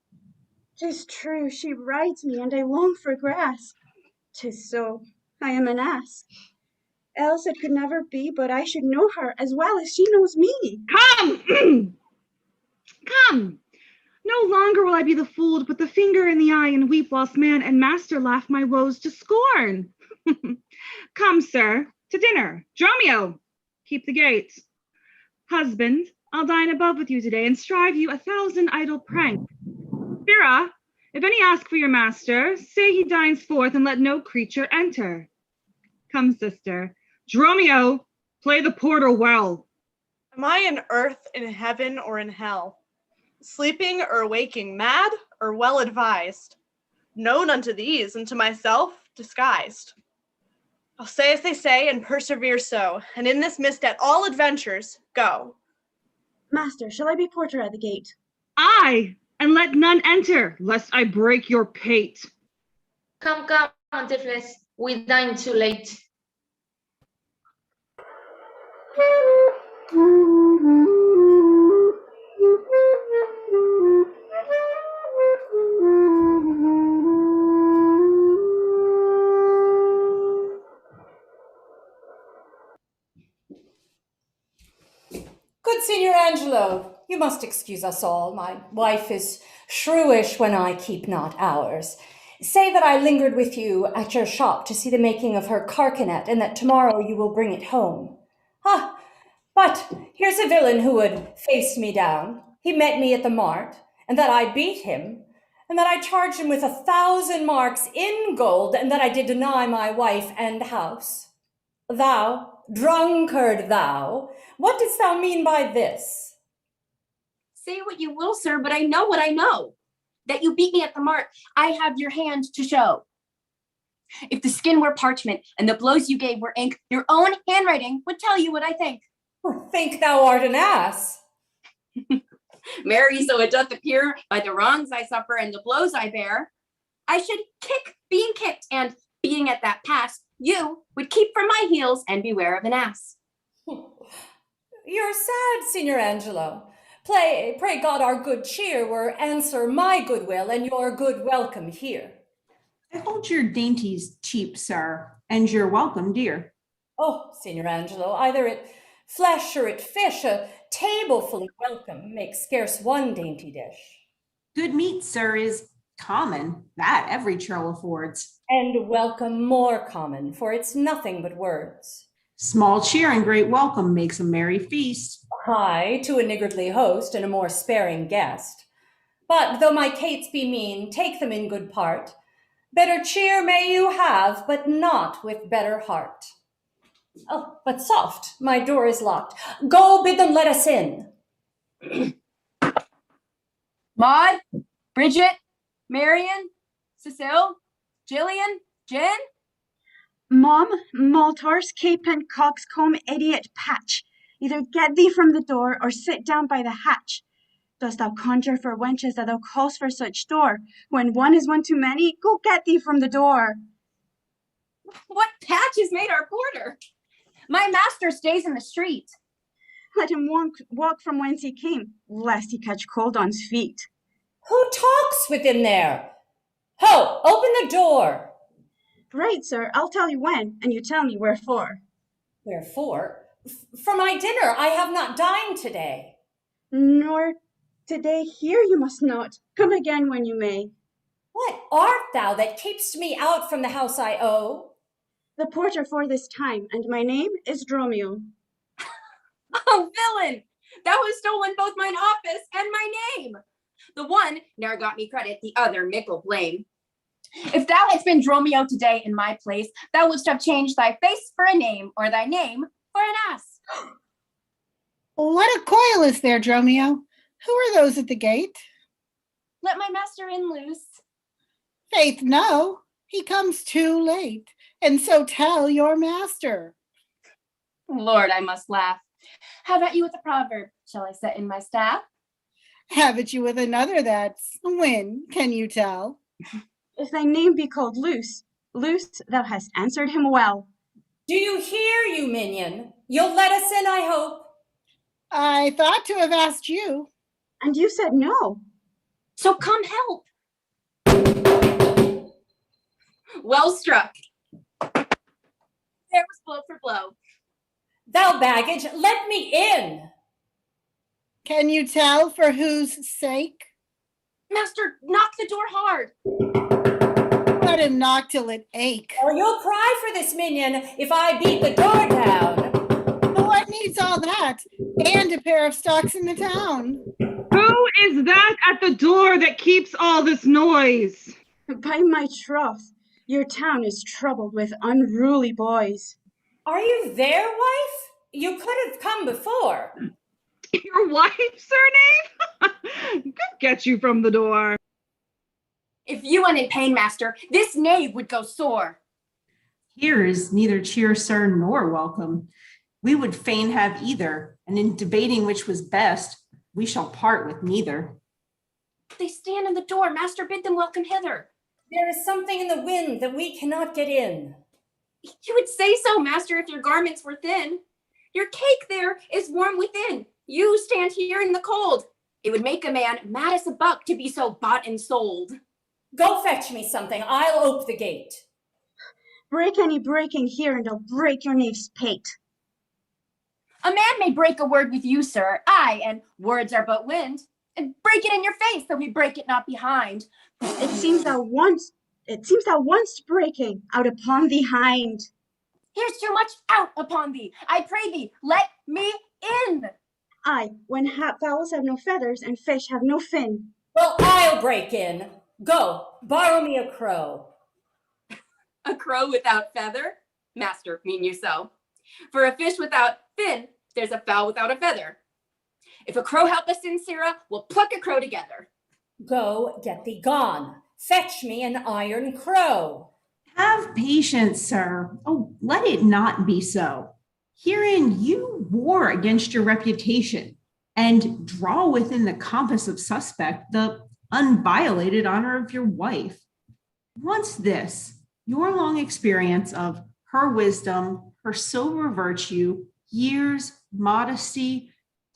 'Tis true, she rides me, and I long for grass. 'Tis so, I am an ass. Else it could never be, but I should know her as well as she knows me. Come! Come! No longer will I be the fool to put the finger in the eye and weep whilst man and master laugh my woes to scorn. Come, sir, to dinner. Dromio, keep the gate. Husband, I'll dine above with you today and strive you 1,000 idle pranks. Spira, if any ask for your master, say he dines forth and let no creature enter. Come, sister. Dromio, play the porter well. Am I in earth, in heaven, or in hell? Sleeping or waking, mad or well advised? Known unto these, and to myself disguised. I'll say as they say, and persevere so, and in this mist at all adventures go. Master, shall I be porter at the gate? Aye, and let none enter, lest I break your pate. Come, Antipholus, we dine too late. Good Signor Angelo, you must excuse us all. My wife is shrewish when I keep not hours. Say that I lingered with you at your shop to see the making of her carcanet, and that tomorrow you will bring it home. But here's a villain who would face me down. He met me at the mart, and that I beat him, and that I charged him with 1,000 marks in gold, and that I did deny my wife and house. Thou, drunkard thou, what didst thou mean by this? Say what you will, sir, but I know what I know. That you beat me at the mart, I have your hand to show. If the skin were parchment and the blows you gave were ink, your own handwriting would tell you what I think. Think thou art an ass. Marry, so it doth appear by the wrongs I suffer and the blows I bear, I should kick being kicked, and being at that pass, you would keep from my heels and beware of an ass. You're sad, Signor Angelo. Pray God our good cheer were answer my goodwill and your good welcome here. I hold your dainties cheap, sir, and your welcome dear. Oh, Signor Angelo, either it Flesh or it fish, a table full of welcome makes scarce one dainty dish. Good meat, sir, is common, that every churl affords. And welcome more common, for it's nothing but words. Small cheer and great welcome makes a merry feast. High to a niggardly host and a more sparing guest. But though my cates be mean, take them in good part. Better cheer may you have, but not with better heart. Oh, but soft, my door is locked. Go bid them let us in. Maud, Bridget, Marion, Cecile, Jillian, Jen? Mom, Maltars, Capon, Coxcomb, Idiot, Patch. Either get thee from the door, or sit down by the hatch. Dost thou conjure for wenches that thou calls for such store? When one is one too many, go get thee from the door. What patch has made our porter? My master stays in the street. Let him walk from whence he came, lest he catch cold on's feet. Who talks within there? Ho, open the door. Right, sir, I'll tell you when, and you tell me wherefore. Wherefore? For my dinner, I have not dined today. Nor today here you must not. Come again when you may. What art thou that keep'st me out from the house I owe? The porter for this time, and my name is Dromio. Oh, villain! Thou hast stolen both mine office and my name. The one ne'er got me credit, the other mickle blame. If thou hadst been Dromio today in my place, thou wouldst have changed thy face for a name, or thy name for an ass. What a coil is there, Dromio? Who are those at the gate? Let my master in loose. Faith, no, he comes too late, and so tell your master. Lord, I must laugh. How about you with a proverb? Shall I set in my staff? Have it you with another that's when, can you tell? If thy name be called Luce, Luce, thou hast answered him well. Do you hear, you minion? You'll let us in, I hope. I thought to have asked you. And you said no. So come help. Well struck. There was blow for blow. Thou baggage, let me in. Can you tell for whose sake? Master, knock the door hard. Let him knock till it ache. Or you'll cry for this minion if I beat the door down. What needs all that? And a pair of stocks in the town. Who is that at the door that keeps all this noise? By my troth, your town is troubled with unruly boys. Are you there, wife? You could have come before. Your wife's surname? Go get you from the door. If you went in pain, master, this knave would go sore. Here is neither cheer, sir, nor welcome. We would fain have either, and in debating which was best, we shall part with neither. They stand in the door. Master, bid them welcome hither. There is something in the wind that we cannot get in. You would say so, master, if your garments were thin. Your cake there is warm within. You stand here in the cold. It would make a man mad as a buck to be so bought and sold. Go fetch me something. I'll ope the gate. Break any breaking here, and I'll break your knave's pate. A man may break a word with you, sir. Aye, and words are but wind. And break it in your face, though we break it not behind. It seems thou once breaking out upon thee hind. Here's too much out upon thee. I pray thee, let me in. Aye, when fowls have no feathers and fish have no fin. Well, I'll break in. Go, borrow me a crow. A crow without feather? Master, mean you so? For a fish without fin, there's a fowl without a feather. If a crow help us in, Sirrah, we'll pluck a crow together. Go, get thee gone. Fetch me an iron crow. Have patience, sir. Oh, let it not be so. Herein you war against your reputation and draw within the compass of suspect the unviolated honor of your wife. Once this, your long experience of her wisdom, her sober virtue, years, modesty,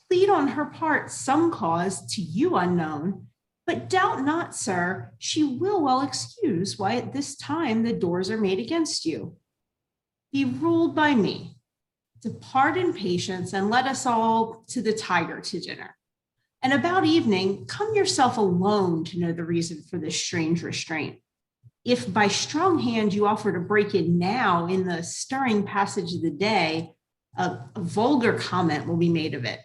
plead on her part some cause to you unknown, but doubt not, sir, she will well excuse why at this time the doors are made against you. Be ruled by me. Depart in patience and let us all to the tiger to dinner. And about evening, come yourself alone to know the reason for this strange restraint. If by strong hand you offer to break it now in the stirring passage of the day, a vulgar comment will be made of it.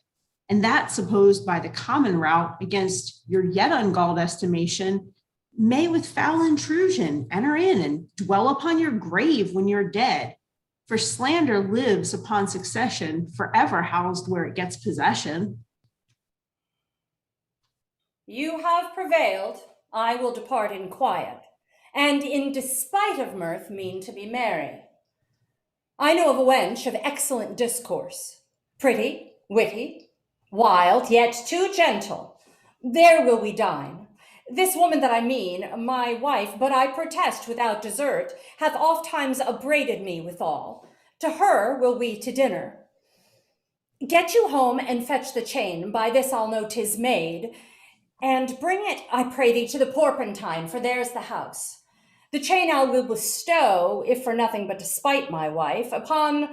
And that supposed by the common route against your yet ungalled estimation may with foul intrusion enter in and dwell upon your grave when you're dead. For slander lives upon succession, forever housed where it gets possession. You have prevailed. I will depart in quiet, and in despite of mirth mean to be merry. I know of a wench of excellent discourse, pretty, witty, wild, yet too gentle. There will we dine. This woman that I mean, my wife, but I protest without desert, hath oft times upbraided me withal. To her will we to dinner. Get you home and fetch the chain, by this I'll know 'tis made, and bring it, I pray thee, to the Porpentine, for there's the house. The chain I will bestow, if for nothing but to spite my wife, upon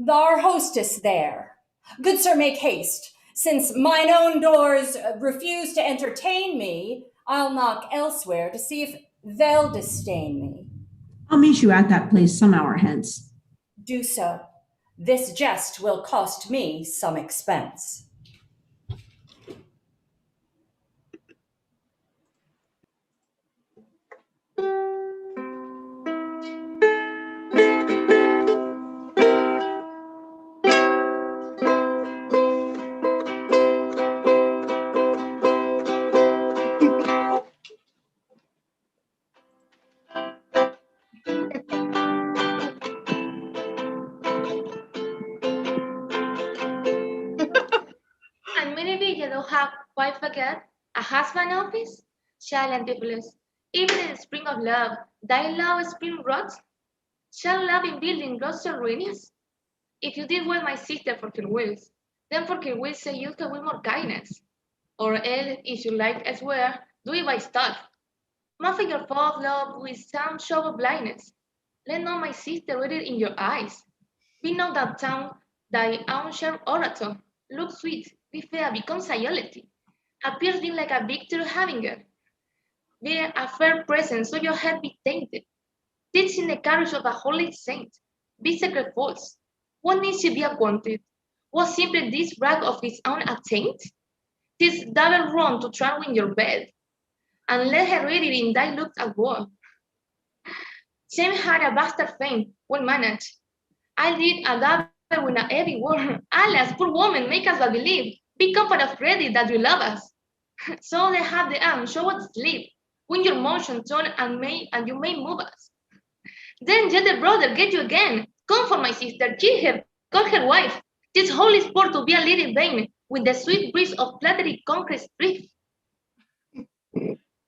our hostess there. Good sir, make haste, since mine own doors refuse to entertain me, I'll knock elsewhere to see if they'll disdain me. I'll meet you at that place some hour hence. Do so. This jest will cost me some expense. And maybe you don't have quite forget a husband office? Shall Antipholus, even in the spring of love, thy love spring rots? Shall love in building grow so ruinous? If you did well, my sister, for her wills, then for her wills say you can with more kindness. Or else, if you like elsewhere, do it by stealth. Muffle your false love with some show of blindness. Let not my sister read it in your eyes. Be not that tongue, thy armchair orator. Look sweet, be fair, become civility. Appear thee like a victor harbinger. Be a fair present, so your head be tainted. Teach in the courage of a holy saint. Be sacred false. What needs to be acquainted? Was simply this rag of his own attaint? 'Tis double wrong to try in your bed, and let her read it in thy looks at war. Shame had a bastard fame, well managed. I did a double with a heavy word. Alas, poor woman, make us but believe. Be comfort ready that you love us. So they have the arm, show us sleep. When your motion turn and you may move us. Then yet the brother get you again. Comfort my sister, cheer her, call her wife. 'Tis holy sport to be a little vain, with the sweet breeze of flattery conquers grief.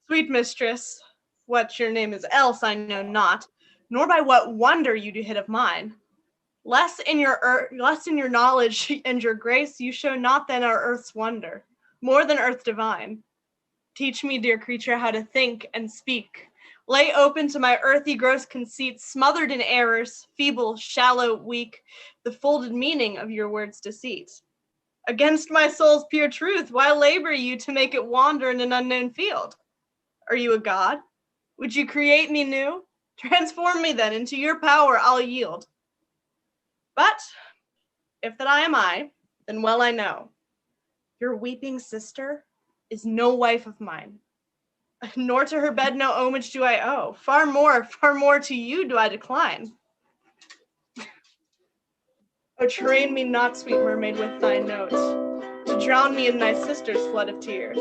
Sweet mistress, what your name is else I know not, nor by what wonder you do hit of mine. Less in your knowledge and your grace you show not than our earth's wonder, more than earth divine. Teach me, dear creature, how to think and speak. Lay open to my earthy gross conceits, smothered in errors, feeble, shallow, weak, the folded meaning of your words' deceit. Against my soul's pure truth, why labor you to make it wander in an unknown field? Are you a god? Would you create me new? Transform me then, into your power I'll yield. But if that I am I, then well I know, your weeping sister is no wife of mine, nor to her bed no homage do I owe. Far more to you do I decline. Oh, train me not, sweet mermaid, with thy note, to drown me in thy sister's flood of tears.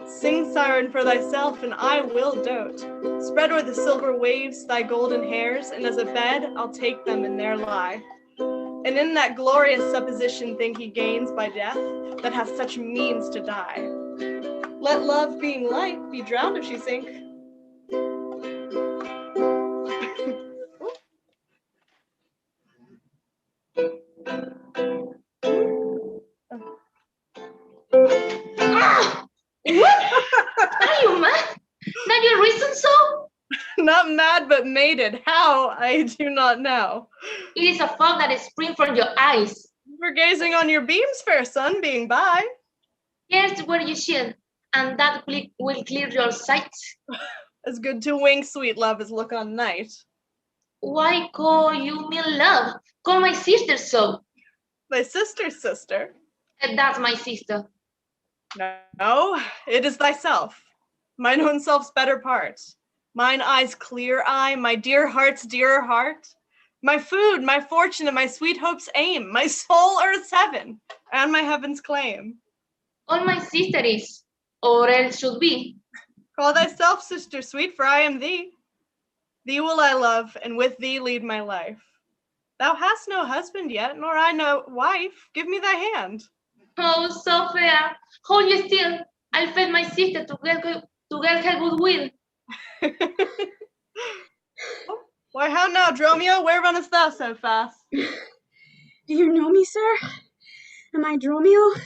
Sing, siren, for thyself, and I will dote. Spread o'er the silver waves thy golden hairs, and as a bed I'll take them and there lie. And in that glorious supposition think he gains by death, that hath such means to die. Let love, being light, be drowned if she sink. Ah! What? Are you mad? That you reason so? Not mad, but mated. How? I do not know. It is a fog that springs from your eyes. For gazing on your beams, fair sun, being by. Here's where you shield, and that will clear your sight. As good to wink, sweet love, as look on night. Why call you me love? Call my sister so. Thy sister's sister? And that's my sister. No, it is thyself. Mine own self's better part. Mine eye's clear eye, my dear heart's dearer heart. My food, my fortune, and my sweet hope's aim. My soul earth's heaven, and my heaven's claim. All my sister is, or else should be. Call thyself sister sweet, for I am thee. Thee will I love, and with thee lead my life. Thou hast no husband yet, nor I no wife. Give me thy hand. Oh, so fair. Hold you still. I'll fed my sister to get her goodwill. Why, how now, Dromio? Where runnest thou so fast? Do you know me, sir? Am I Dromio?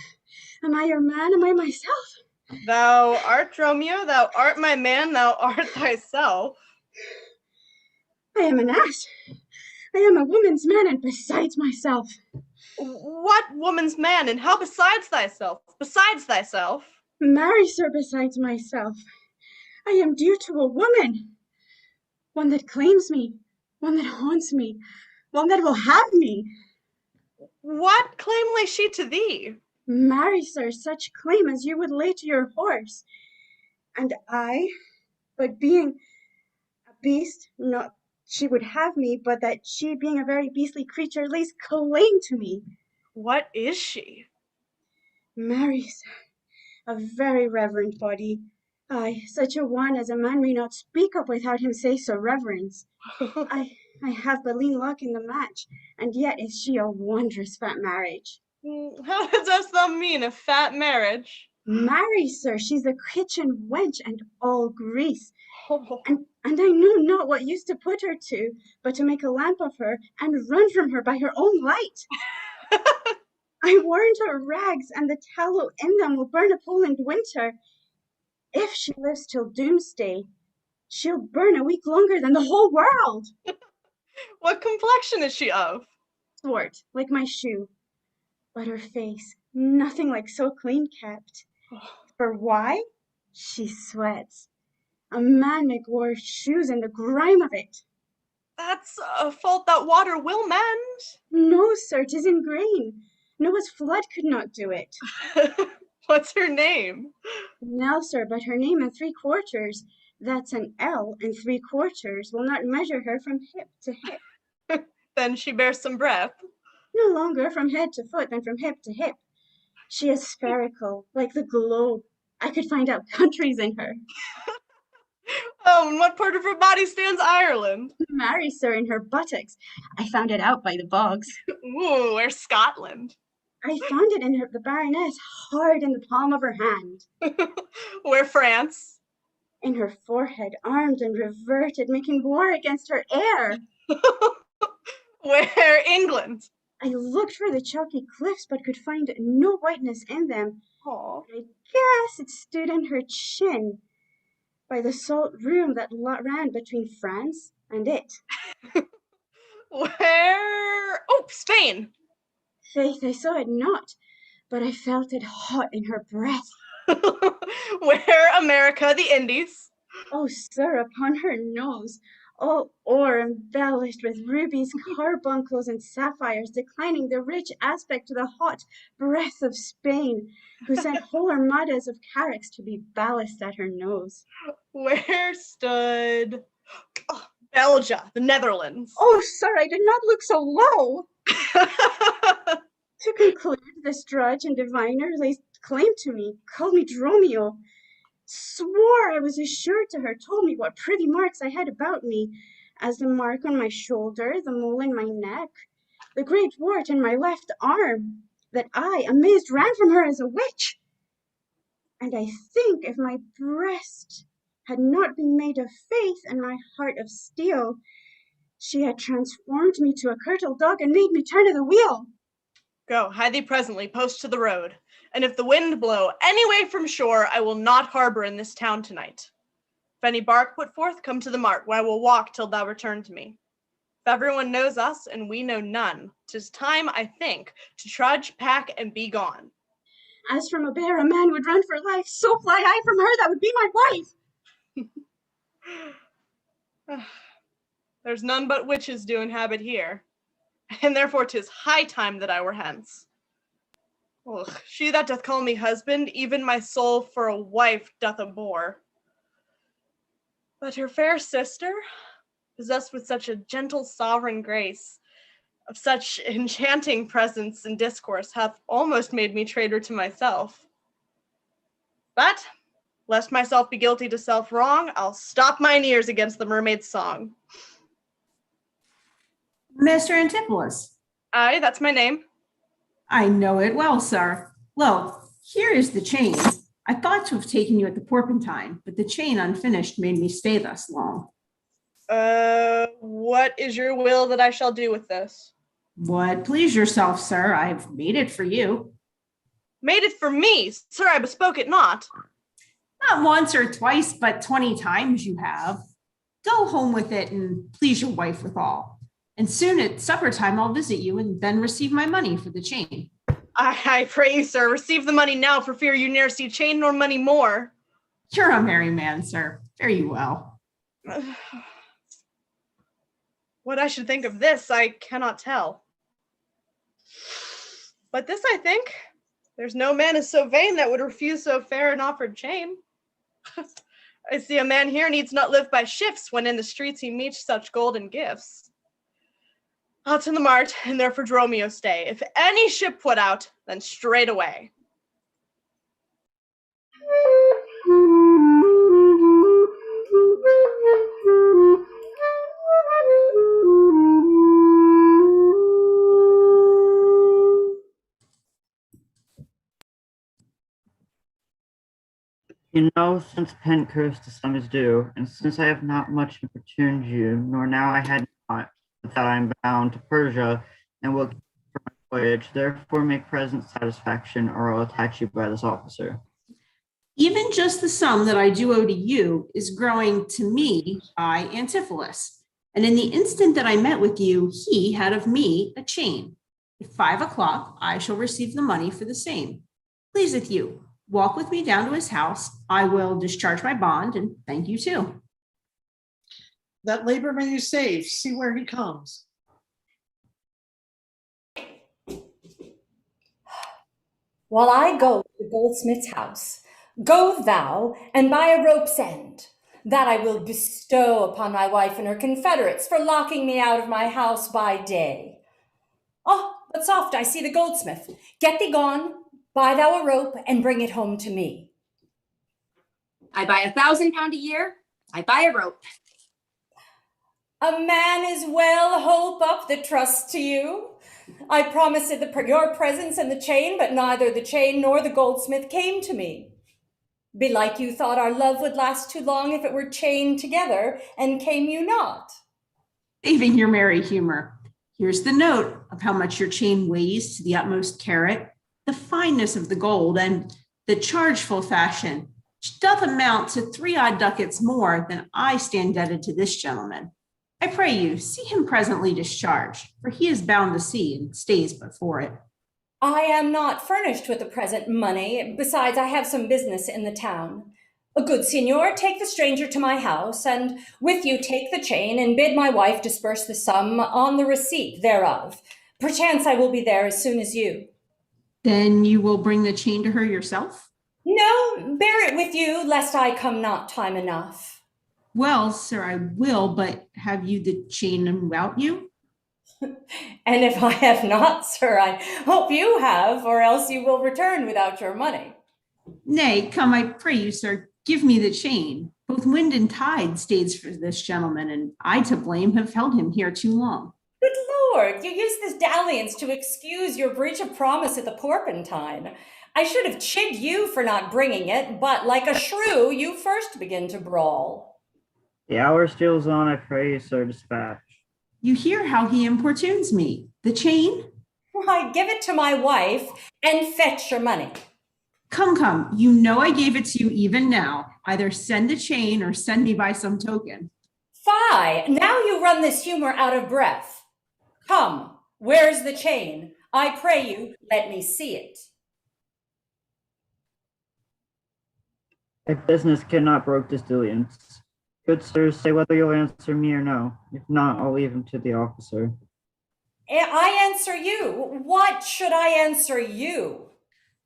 Am I your man? Am I myself? Thou art Dromio, thou art my man, thou art thyself. I am an ass. I am a woman's man, and besides myself. What woman's man, and how besides thyself? Besides thyself? Marry, sir, besides myself. I am due to a woman. One that claims me, one that haunts me, one that will have me. What claim lay she to thee? Marry, sir, such claim as you would lay to your horse. And I, but being a beast, not she would have me, but that she, being a very beastly creature, lays claim to me. What is she? Marry, sir, a very reverend body. Aye, such a one as a man may not speak of without him say so reverence. I have but lean luck in the match, and yet is she a wondrous fat marriage. How dost thou mean a fat marriage? Marry, sir, she's a kitchen wench and all grease. Oh. And I knew not what use to put her to, but to make a lamp of her and run from her by her own light. I warned her rags and the tallow in them will burn a Poland winter. If she lives till doomsday, she'll burn a week longer than the whole world. What complexion is she of? Swart, like my shoe. But her face, nothing like so clean kept. For why? She sweats. A man make wear shoes in the grime of it. That's a fault that water will mend. No, sir, 'tis in grain. Noah's flood could not do it. What's her name? No, sir, but her name in 3/4, that's an L, and 3/4 will not measure her from hip to hip. Then she bears some breath. No longer from head to foot than from hip to hip. She is spherical, like the globe. I could find out countries in her. Oh, and what part of her body stands Ireland? Marry, sir, in her buttocks. I found it out by the bogs. Ooh, where's Scotland? I found it in the Baroness, hard in the palm of her hand. Where France? In her forehead, armed and reverted, making war against her heir. Where England? I looked for the chalky cliffs, but could find no whiteness in them. Oh, I guess it stood in her chin, by the salt room that ran between France and it. Where? Oh, Spain. Faith, I saw it not, but I felt it hot in her breath. Where America, the Indies? Oh, sir, upon her nose, all o'er embellished with rubies, carbuncles, and sapphires, declining the rich aspect to the hot breath of Spain, who sent whole armadas of carracks to be ballast at her nose. Where stood Belgia, the Netherlands? Oh, sir, I did not look so low. To conclude, this drudge and diviner laid claim to me, called me Dromio, swore I was assured to her, told me what privy marks I had about me, as the mark on my shoulder, the mole in my neck, the great wart in my left arm, that I, amazed, ran from her as a witch. And I think if my breast had not been made of faith and my heart of steel, she had transformed me to a curtal dog and made me turn of the wheel. Go, hide thee presently, post to the road, and if the wind blow any way from shore, I will not harbor in this town tonight. If any bark put forth, come to the mart, where I will walk till thou return to me. If everyone knows us, and we know none, 'tis time, I think, to trudge, pack, and be gone. As from a bear a man would run for life, so fly I from her that would be my wife. There's none but witches do inhabit here, and therefore 'tis high time that I were hence. Ugh, she that doth call me husband, even my soul for a wife doth abhor. But her fair sister, possessed with such a gentle sovereign grace, of such enchanting presence and discourse, hath almost made me traitor to myself. But, lest myself be guilty to self-wrong, I'll stop mine ears against the mermaid's song. Mr. Antipholus. Aye, that's my name. I know it well, sir. Well, here is the chain. I thought to have taken you at the Porpentine, but the chain unfinished made me stay thus long. What is your will that I shall do with this? What please yourself, sir. I've made it for you. Made it for me? Sir, I bespoke it not. Not once or twice, but 20 times you have. Go home with it and please your wife withal. And soon at supper time, I'll visit you and then receive my money for the chain. I pray you, sir, receive the money now, for fear you ne'er see chain nor money more. You're a merry man, sir. Fare you well. What I should think of this, I cannot tell. But this I think, there's no man is so vain that would refuse so fair an offered chain. I see a man here needs not live by shifts, when in the streets he meets such golden gifts. Out in the mart, and there for Dromio stay. If any ship put out, then straight away. You know, since Pen cursed the sum is due, and since I have not much importuned you, nor now I had not, but that I am bound to Persia, and will keep for my voyage, therefore make present satisfaction, or I'll attach you by this officer. Even just the sum that I do owe to you is growing to me by Antipholus. And in the instant that I met with you, he had of me a chain. At 5 o'clock, I shall receive the money for the same. Pleaseth you. Walk with me down to his house. I will discharge my bond and thank you too. That labor may you save. See where he comes. While I go to the goldsmith's house, go thou and buy a rope's end, that I will bestow upon my wife and her confederates for locking me out of my house by day. Oh, but soft, I see the goldsmith. Get thee gone, buy thou a rope, and bring it home to me. I buy £1,000 a year. I buy a rope. A man is well hope up that trusts to you. I promised your presence and the chain, but neither the chain nor the goldsmith came to me. Belike you thought our love would last too long if it were chained together, and came you not. Saving your merry humor. Here's the note of how much your chain weighs to the utmost carat, the fineness of the gold, and the chargeful fashion, which doth amount to 3 odd ducats more than I stand indebted to this gentleman. I pray you, see him presently discharged, for he is bound to sea and stays but for it. I am not furnished with the present money. Besides, I have some business in the town. A good signor, take the stranger to my house, and with you take the chain, and bid my wife disperse the sum on the receipt thereof. Perchance I will be there as soon as you. Then you will bring the chain to her yourself? No, bear it with you, lest I come not time enough. Well, sir, I will, but have you the chain about you? And if I have not, sir, I hope you have, or else you will return without your money. Nay, come, I pray you, sir, give me the chain. Both wind and tide stays for this gentleman, and I to blame have held him here too long. Good Lord, you use this dalliance to excuse your breach of promise at the Porpentine. I should have chid you for not bringing it, but like a shrew, you first begin to brawl. The hour steals on, I pray you, sir, dispatch. You hear how he importunes me. The chain? Why, give it to my wife and fetch your money. Come, come, you know I gave it to you even now. Either send the chain or send me by some token. Fie, now you run this humor out of breath. Come, where's the chain? I pray you, let me see it. My business cannot brook this diligence. Good sirs, say whether you'll answer me or no. If not, I'll leave him to the officer. I answer you. What should I answer you?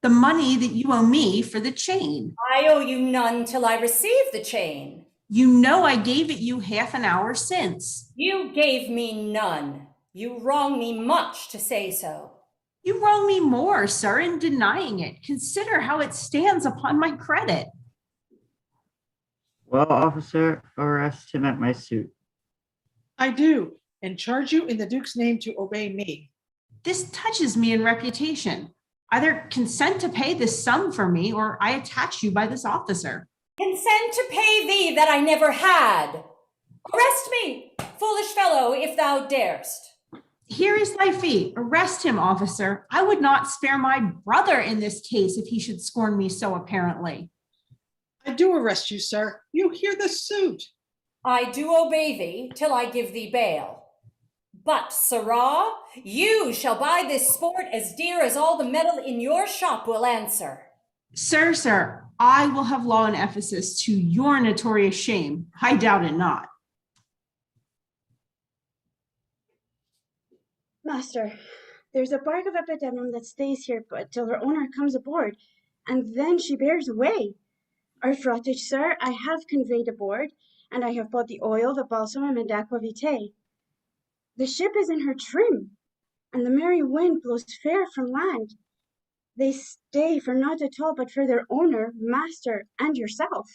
The money that you owe me for the chain. I owe you none till I receive the chain. You know I gave it you half an hour since. You gave me none. You wrong me much to say so. You wrong me more, sir, in denying it. Consider how it stands upon my credit. Well, officer, arrest him at my suit. I do, and charge you in the Duke's name to obey me. This touches me in reputation. Either consent to pay this sum for me, or I attach you by this officer. Consent to pay thee that I never had. Arrest me, foolish fellow, if thou darest. Here is thy fee. Arrest him, officer. I would not spare my brother in this case if he should scorn me so apparently. I do arrest you, sir. You hear the suit. I do obey thee till I give thee bail. But, sirrah, you shall buy this sport as dear as all the metal in your shop will answer. Sir, I will have law in Ephesus to your notorious shame. I doubt it not. Master, there's a bark of epidemium that stays here but till her owner comes aboard, and then she bears away. Our frottage, sir, I have conveyed aboard, and I have bought the oil, the balsamum, and aquavitae. The ship is in her trim, and the merry wind blows fair from land. They stay for naught at all but for their owner, master, and yourself.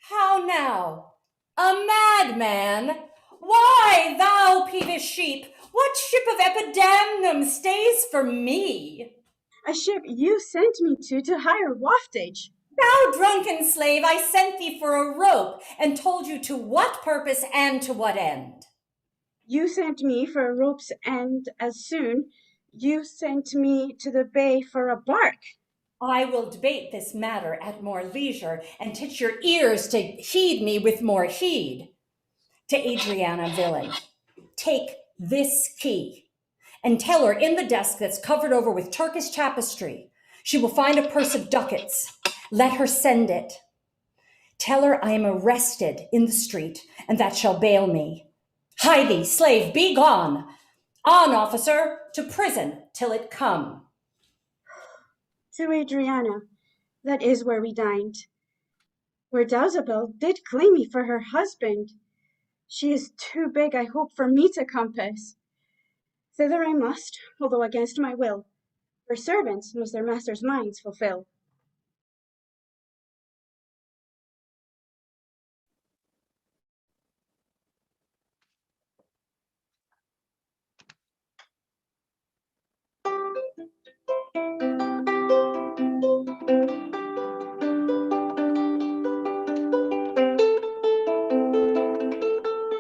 How now? A madman? Why, thou peevish sheep, what ship of epidamnum stays for me? A ship you sent me to hire waftage. Thou drunken slave, I sent thee for a rope, and told you to what purpose and to what end. You sent me for a rope's end as soon. You sent me to the bay for a bark. I will debate this matter at more leisure, and teach your ears to heed me with more heed. To Adriana, villain, take this key, and tell her in the desk that's covered over with Turkish tapestry, she will find a purse of ducats. Let her send it. Tell her I am arrested in the street, and that shall bail me. Hie thee, slave, be gone. On, officer, to prison till it come. To Adriana, that is where we dined. Where Dowsabel did claim me for her husband. She is too big, I hope, for me to compass. Thither I must, although against my will, for servants must their masters' minds fulfill.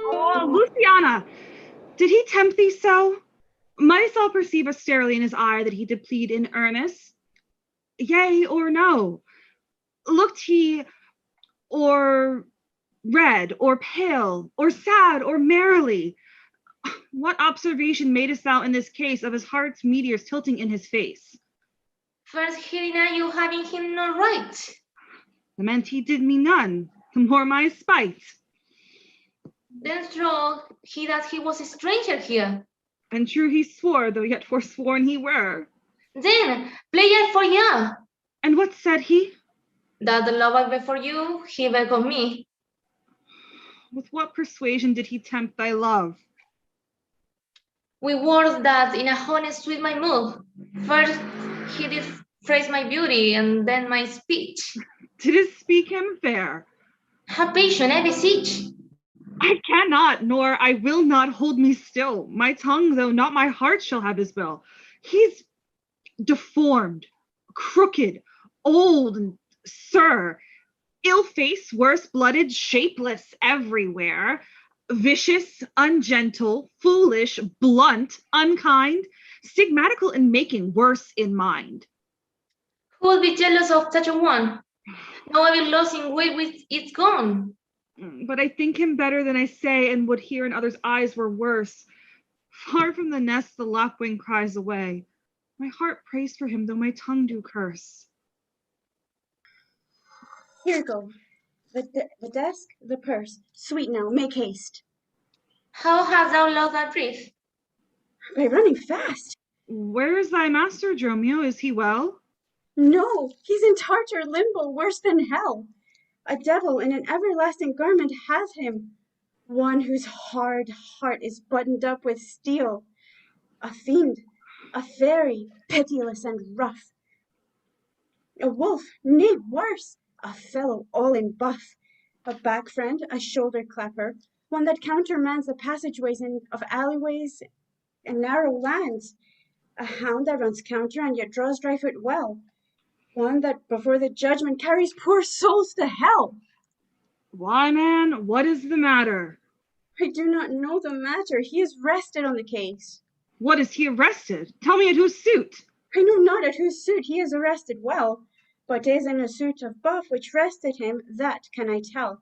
Oh, Luciana, did he tempt thee so? Mightst thou perceive austerely in his eye that he did plead in earnest? Yea or no? Looked he or red or pale or sad or merrily? What observation madest thou in this case of his heart's meteors tilting in his face? First hearing you having him not right. Lament he did me none, the more my spite. Then troll he that he was a stranger here. And true he swore, though yet forsworn he were. Then play it for ya. And what said he? That the love I bear for you, he bear of me. With what persuasion did he tempt thy love? We words that in a honest sweet my mood. First he did praise my beauty, and then my speech. Did it speak him fair? Have patience, I beseech. I cannot, nor I will not hold me still. My tongue, though not my heart, shall have his will. He's deformed, crooked, old, and sir, ill-faced, worse-blooded, shapeless everywhere, vicious, ungentle, foolish, blunt, unkind, stigmatical in making, worse in mind. Who would be jealous of such a one? No I will lost in weight with it's gone. But I think him better than I say, and would hear in others' eyes were worse. Far from the nest the lapwing cries away. My heart prays for him, though my tongue do curse. Here go. The desk, the purse. Sweet now, make haste. How hast thou lost thy breath? By running fast. Where is thy master, Dromio? Is he well? No, he's in Tartar limbo, worse than hell. A devil in an everlasting garment has him, one whose hard heart is buttoned up with steel. A fiend, a fairy, pitiless and rough. A wolf, nay, worse, a fellow all in buff. A back friend, a shoulder clapper, one that countermands the passageways of alleyways and narrow lands. A hound that runs counter and yet draws dry foot well. One that before the judgment carries poor souls to hell. Why, man, what is the matter? I do not know the matter. He is rested on the case. What is he arrested? Tell me at whose suit? I know not at whose suit he is arrested well, but is in a suit of buff which rested him, that can I tell.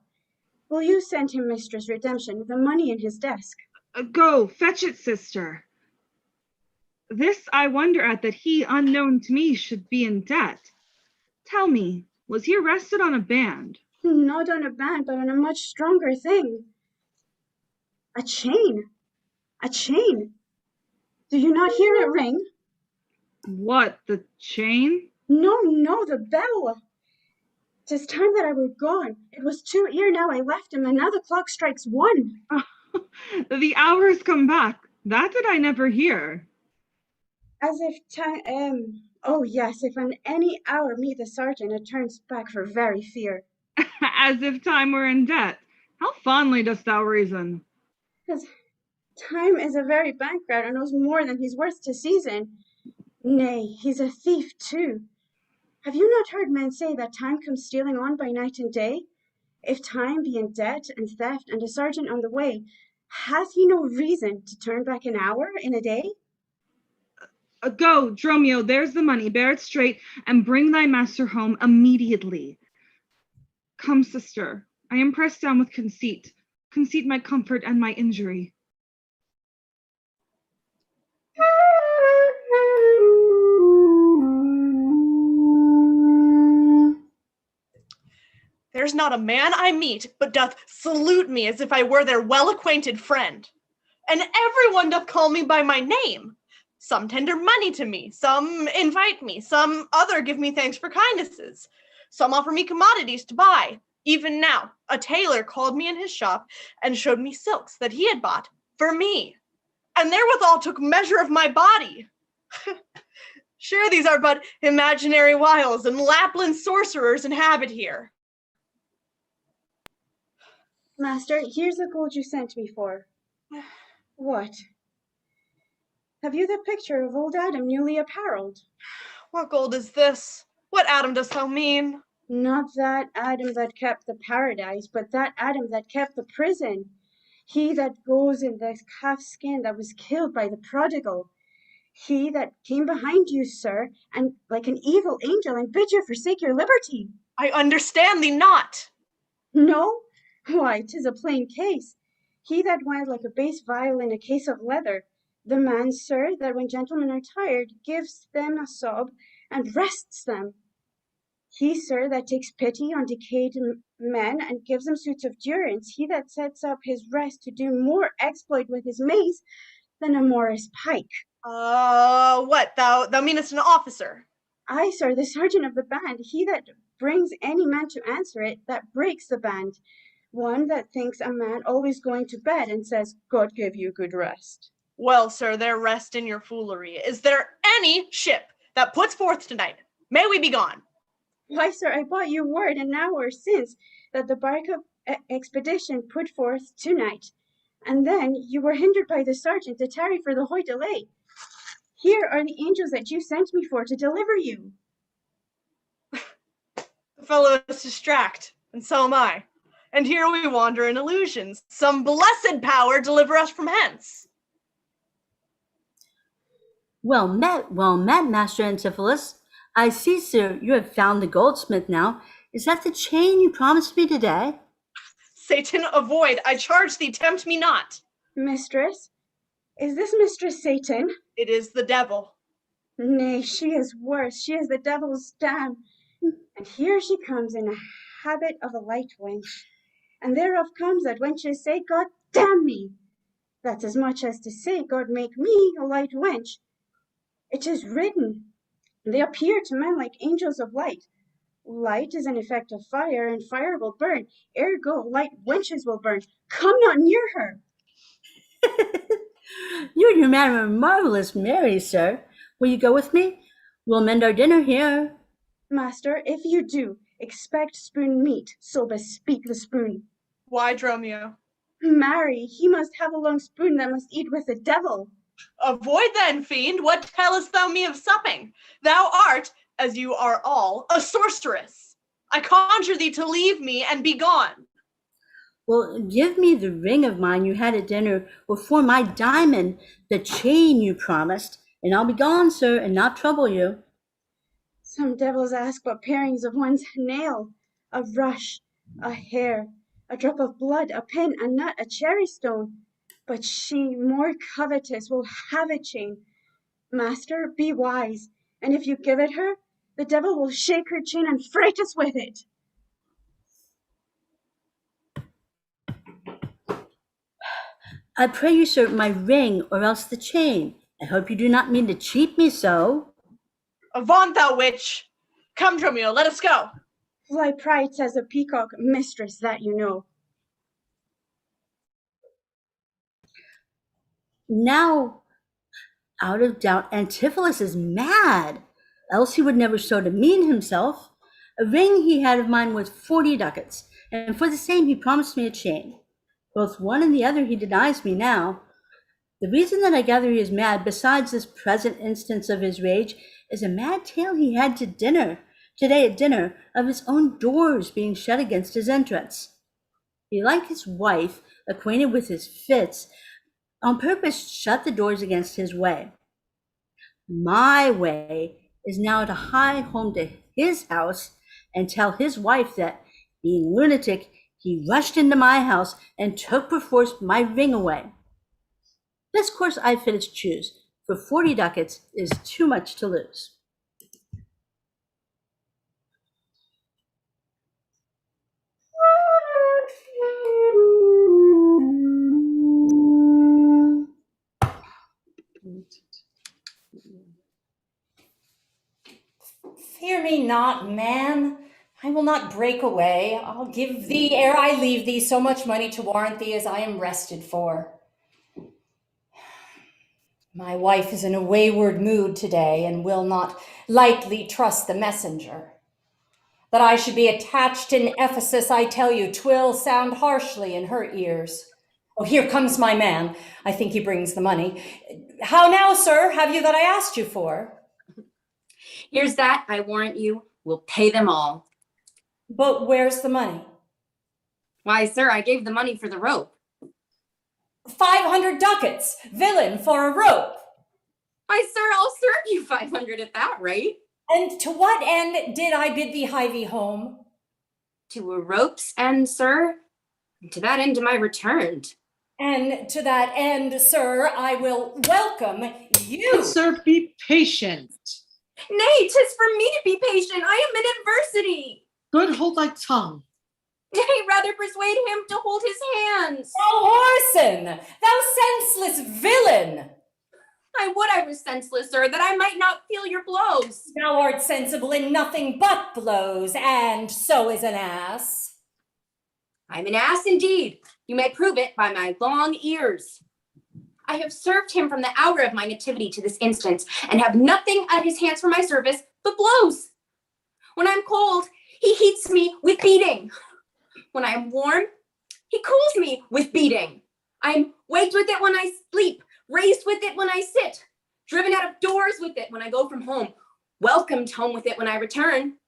Will you send him, mistress, redemption, the money in his desk? Go, fetch it, sister. This I wonder at, that he, unknown to me, should be in debt. Tell me, was he arrested on a band? Not on a band, but on a much stronger thing. A chain. A chain. Do you not hear it ring? What, the chain? No, no, the bell. 'Tis time that I were gone. It was 2 ere now I left him, and now the clock strikes 1. The hours come back. That did I never hear. As if time, oh yes, if on any hour meet the sergeant, it turns back for very fear. As if time were in debt. How fondly dost thou reason? As time is a very bankrupt and knows more than he's worth to season. Nay, he's a thief too. Have you not heard men say that time comes stealing on by night and day? If time be in debt and theft and a sergeant on the way, has he no reason to turn back an hour in a day? Go, Dromio, there's the money. Bear it straight and bring thy master home immediately. Come, sister, I am pressed down with conceit. Conceit my comfort and my injury. There's not a man I meet but doth salute me as if I were their well-acquainted friend. And everyone doth call me by my name. Some tender money to me, some invite me, some other give me thanks for kindnesses. Some offer me commodities to buy. Even now, a tailor called me in his shop and showed me silks that he had bought for me, and therewithal took measure of my body. Sure, these are but imaginary wiles, and Lapland sorcerers inhabit here. Master, here's the gold you sent me for. What? Have you the picture of old Adam newly apparelled? What gold is this? What Adam dost thou mean? Not that Adam that kept the paradise, but that Adam that kept the prison. He that goes in the calf skin that was killed by the prodigal. He that came behind you, sir, and like an evil angel, and bid you forsake your liberty. I understand thee not. No? Why, 'tis a plain case. He that went like a bass viol in a case of leather. The man, sir, that when gentlemen are tired, gives them a sob and rests them. He, sir, that takes pity on decayed men and gives them suits of durance. He that sets up his rest to do more exploit with his mace than a Morris pike. What, thou meanest an officer? Aye, sir, the sergeant of the band. He that brings any man to answer it, that breaks the band. One that thinks a man always going to bed and says, God give you good rest. Well, sir, there rest in your foolery. Is there any ship that puts forth tonight? May we be gone? Why, sir, I bought you word an hour since that the bark of expedition put forth tonight, and then you were hindered by the sergeant to tarry for the hoy delay. Here are the angels that you sent me for to deliver you. The fellow is distract, and so am I. And here we wander in illusions. Some blessed power deliver us from hence. Well met, Master Antipholus. I see, sir, you have found the goldsmith now. Is that the chain you promised me today? Satan, avoid, I charge thee, tempt me not. Mistress? Is this Mistress Satan? It is the devil. Nay, she is worse. She is the devil's dam. And here she comes in a habit of a light wench. And thereof comes that wenches say, God damn me. That's as much as to say, God make me a light wench. It is written, they appear to men like angels of light. Light is an effect of fire, and fire will burn. Ergo, light wenches will burn. Come not near her. You and your man are marvelous merry, sir. Will you go with me? We'll mend our dinner here. Master, if you do, expect spoon meat, so bespeak the spoon. Why, Dromio? Marry, he must have a long spoon that must eat with the devil. Avoid then, fiend. What tellest thou me of supping? Thou art, as you are all, a sorceress. I conjure thee to leave me and be gone. Well, give me the ring of mine you had at dinner, or for my diamond, the chain you promised, and I'll be gone, sir, and not trouble you. Some devils ask but parings of one's nail, a rush, a hair, a drop of blood, a pin, a nut, a cherry stone. But she, more covetous, will have a chain. Master, be wise, and if you give it her, the devil will shake her chain and fright us with it. I pray you, sir, my ring, or else the chain. I hope you do not mean to cheat me so. Avaunt, thou witch! Come, Dromio, let us go. Fly pride, says a peacock, mistress, that you know. Now, out of doubt, Antipholus is mad, else he would never so demean himself. A ring he had of mine was 40 ducats, and for the same he promised me a chain. Both one and the other he denies me now. The reason that I gather he is mad, besides this present instance of his rage, is a mad tale he had today at dinner, of his own doors being shut against his entrance. He, like his wife, acquainted with his fits, on purpose shut the doors against his way. My way is now to hie home to his house and tell his wife that, being lunatic, he rushed into my house and took perforce my ring away. This course I fittest choose, for 40 ducats is too much to lose. Fear me not, man. I will not break away. I'll give thee, ere I leave thee, so much money to warrant thee as I am rested for. My wife is in a wayward mood today, and will not lightly trust the messenger. That I should be attached in Ephesus, I tell you, 'twill sound harshly in her ears. Oh, here comes my man. I think he brings the money. How now, sir, have you that I asked you for? Here's that, I warrant you, we'll pay them all. But where's the money? Why, sir, I gave the money for the rope. 500 ducats, villain, for a rope. Why, sir, I'll serve you 500 at that rate. And to what end did I bid thee hie thee home? To a rope's end, sir, and to that end am I returned. And to that end, sir, I will welcome you. Good sir, be patient. Nay, 'tis for me to be patient. I am in adversity. Good, hold thy tongue. Nay, rather persuade him to hold his hands. Thou whoreson, thou senseless villain. I would I was senseless, sir, that I might not feel your blows. Thou art sensible in nothing but blows, and so is an ass. I'm an ass indeed. You may prove it by my long ears. I have served him from the hour of my nativity to this instant, and have nothing at his hands for my service but blows. When I'm cold, he heats me with beating. When I am warm, he cools me with beating. I am waked with it when I sleep, raised with it when I sit, driven out of doors with it when I go from home, welcomed home with it when I return.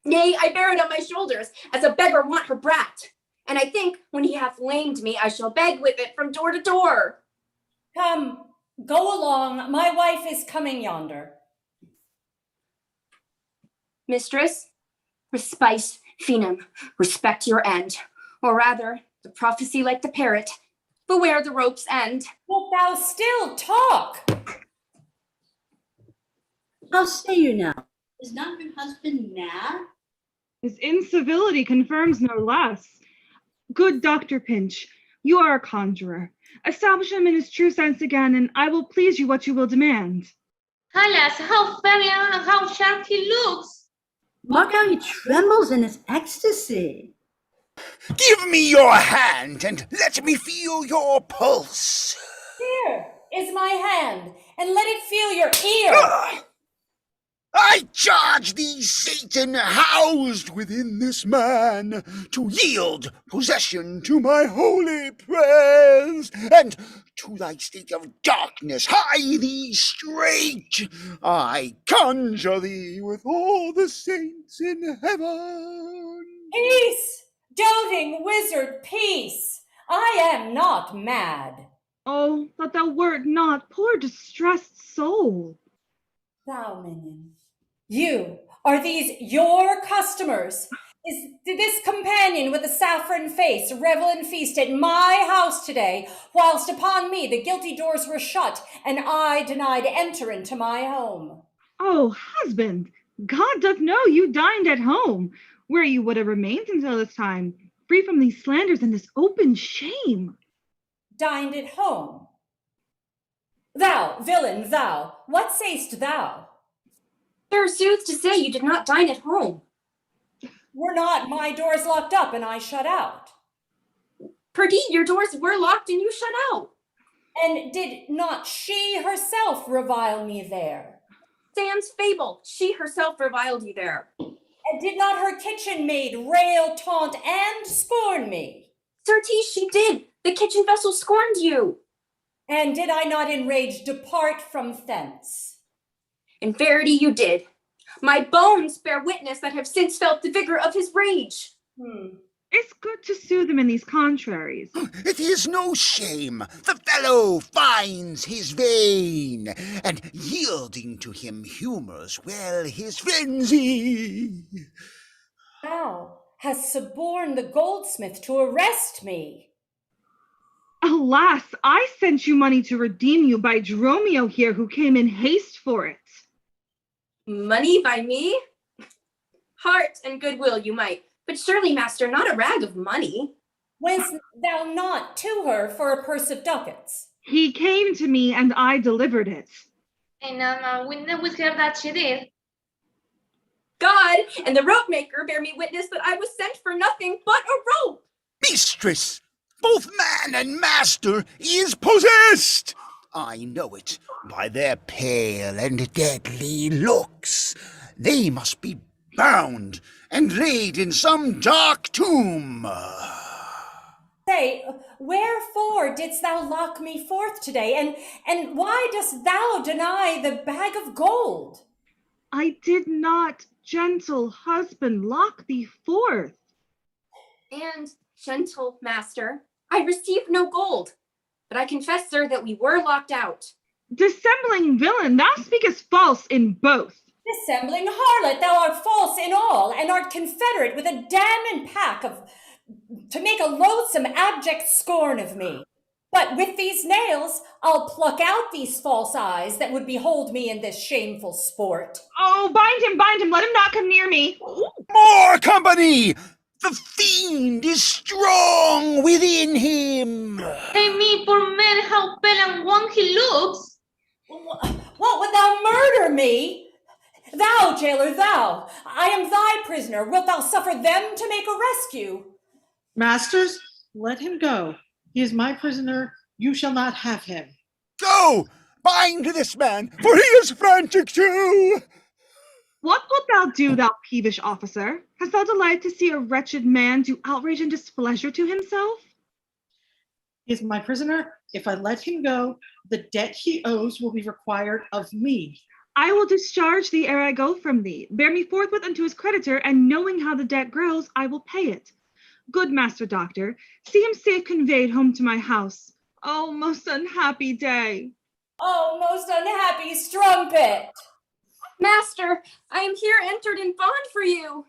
Nay, I bear it on my shoulders as a beggar want her brat. And I think when he hath lamed me, I shall beg with it from door to door. Come, go along. My wife is coming yonder. Mistress, respite finum, respect your end. Or rather, the prophecy like the parrot, beware the rope's end. Wilt thou still talk? How say you now? Is not your husband mad? His incivility confirms no less. Good Dr. Pinch, you are a conjurer. Establish him in his true sense again, and I will please you what you will demand. Alas, how fairy and how sharp he looks! Mark how he trembles in his ecstasy. Give me your hand and let me feel your pulse. Here is my hand, and let it feel your ear. I charge thee, Satan, housed within this man, to yield possession to my holy prayers, and to thy state of darkness hie thee straight. I conjure thee with all the saints in heaven. Peace, doting wizard, peace. I am not mad. Oh, that thou wert not, poor distressed soul. Thou minion, are these your customers? Did this companion with the saffron face revel and feast at my house today, whilst upon me the guilty doors were shut, and I denied enter into my home? Oh, husband, God doth know you dined at home, where you would have remained until this time, free from these slanders and this open shame. Dined at home? Thou, villain, thou, what say'st thou? Sir, sooth to say, you did not dine at home. Were not my doors locked up and I shut out? Perdy, your doors were locked and you shut out. And did not she herself revile me there? Sam's fable, she herself reviled you there. And did not her kitchen maid rail, taunt, and scorn me? Certes, she did. The kitchen vessel scorned you. And did I not enraged depart from thence? In verity you did. My bones bear witness that have since felt the vigor of his rage. It's good to soothe him in these contraries. It is no shame. The fellow finds his vein, and yielding to him humors well his frenzy. Thou hast suborned the goldsmith to arrest me. Alas, I sent you money to redeem you by Dromio here, who came in haste for it. Money by me? Heart and goodwill you might, but surely, master, not a rag of money. Went'st thou not to her for a purse of ducats? He came to me and I delivered it. And I'm a witness with her that she did. God and the rope maker bear me witness that I was sent for nothing but a rope. Mistress, both man and master is possessed. I know it by their pale and deadly looks. They must be bound and laid in some dark tomb. Say, wherefore didst thou lock me forth today, and why dost thou deny the bag of gold? I did not, gentle husband, lock thee forth. And, gentle master, I received no gold, but I confess, sir, that we were locked out. Dissembling villain, thou speakest false in both. Dissembling harlot, thou art false in all, and art confederate with a damned pack to make a loathsome abject scorn of me. But with these nails, I'll pluck out these false eyes that would behold me in this shameful sport. Oh, bind him, let him not come near me. More company! The fiend is strong within him. Hey me, poor man, how pale and wan he looks. What, would thou murder me? Thou, jailer, thou, I am thy prisoner. Wilt thou suffer them to make a rescue? Masters, let him go. He is my prisoner. You shall not have him. Go! Bind this man, for he is frantic too! What wilt thou do, thou peevish officer? Hast thou delight to see a wretched man do outrage and displeasure to himself? He is my prisoner. If I let him go, the debt he owes will be required of me. I will discharge thee ere I go from thee. Bear me forthwith unto his creditor, and knowing how the debt grows, I will pay it. Good master doctor, see him safe conveyed home to my house. Oh, most unhappy day. Oh, most unhappy strumpet. Master, I am here entered in bond for you.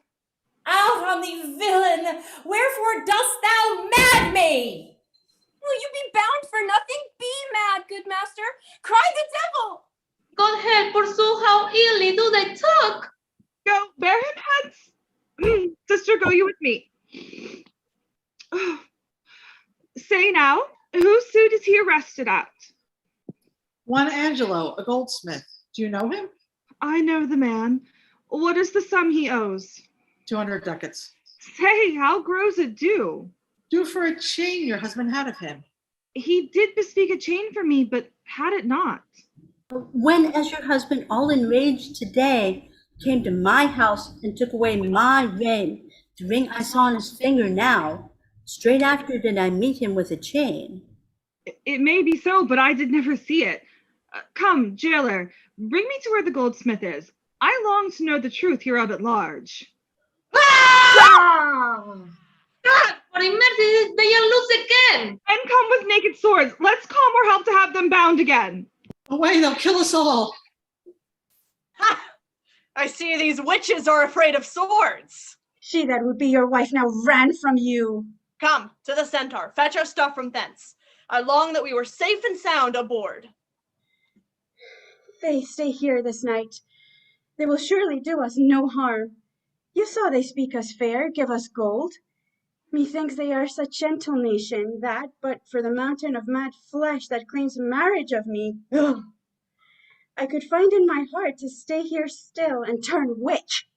Out on thee, villain! Wherefore dost thou mad me? Will you be bound for nothing? Be mad, good master. Cry the devil. God help pursue, how illy do they talk? Go, bear him hence. Sister, go you with me. Say now, whose suit is he arrested at? One Angelo, a goldsmith. Do you know him? I know the man. What is the sum he owes? 200 ducats. Say, how grows it due? Due for a chain your husband had of him. He did bespeak a chain for me, but had it not. When, as your husband, all enraged today, came to my house and took away my ring, the ring I saw on his finger now, straight after did I meet him with a chain. It may be so, but I did never see it. Come, jailer, bring me to where the goldsmith is. I long to know the truth hereof at large. God, for mercy, they are loose again. And come with naked swords. Let's call more help to have them bound again. Away, they'll kill us all. Ha! I see these witches are afraid of swords. She that would be your wife now ran from you. Come, to the centaur, fetch our stuff from thence. I long that we were safe and sound aboard. They stay here this night. They will surely do us no harm. You saw they speak us fair, give us gold. Methinks they are such gentle nation that, but for the mountain of mad flesh that claims marriage of me, I could find in my heart to stay here still and turn witch.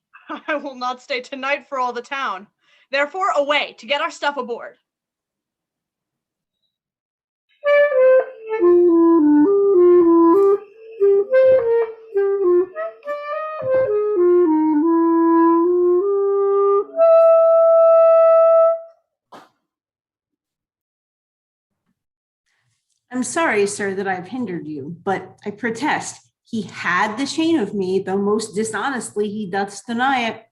I will not stay tonight for all the town. Therefore, away to get our stuff aboard. I'm sorry, sir, that I've hindered you, but I protest. He had the chain of me, though most dishonestly he doth deny it.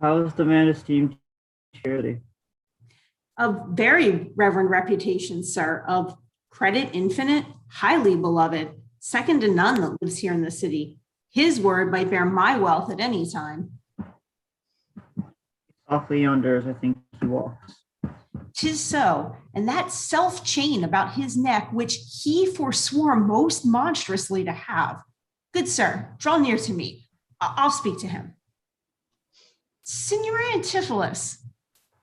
How is the man esteemed charity? Of very reverend reputation, sir, of credit infinite, highly beloved, second to none that lives here in the city. His word might bear my wealth at any time. Softly yonder as I think he walks. 'Tis so, and that self-chain about his neck, which he forswore most monstrously to have. Good sir, draw near to me. I'll speak to him. Signor Antipholus,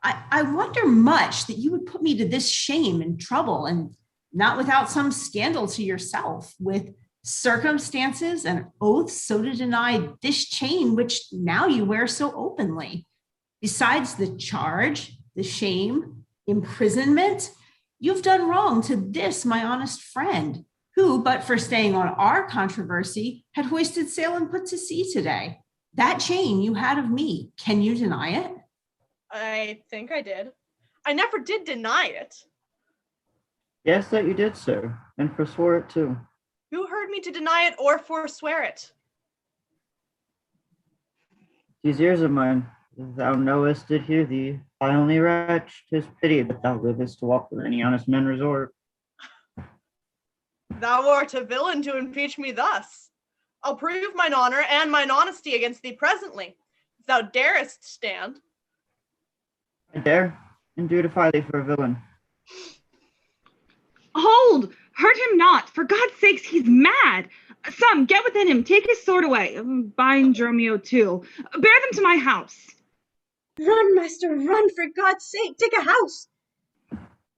I wonder much that you would put me to this shame and trouble, and not without some scandal to yourself, with circumstances and oaths so to deny this chain which now you wear so openly. Besides the charge, the shame, imprisonment, you've done wrong to this my honest friend, who, but for staying on our controversy, had hoisted sail and put to sea today. That chain you had of me, can you deny it? I think I did. I never did deny it. Yes, that you did, sir, and forswore it too. Who heard me to deny it or forswear it? These ears of mine, thou knowest, did hear thee. I only wretch, 'tis pity that thou livest to walk where any honest men resort. Thou art a villain to impeach me thus. I'll prove mine honor and mine honesty against thee presently, if thou darest stand. I dare, and do defy thee for a villain. Hold! Hurt him not! For God's sakes, he's mad! Some, get within him, take his sword away. Bind Dromio too. Bear them to my house. Run, master, run, for God's sake, take a house.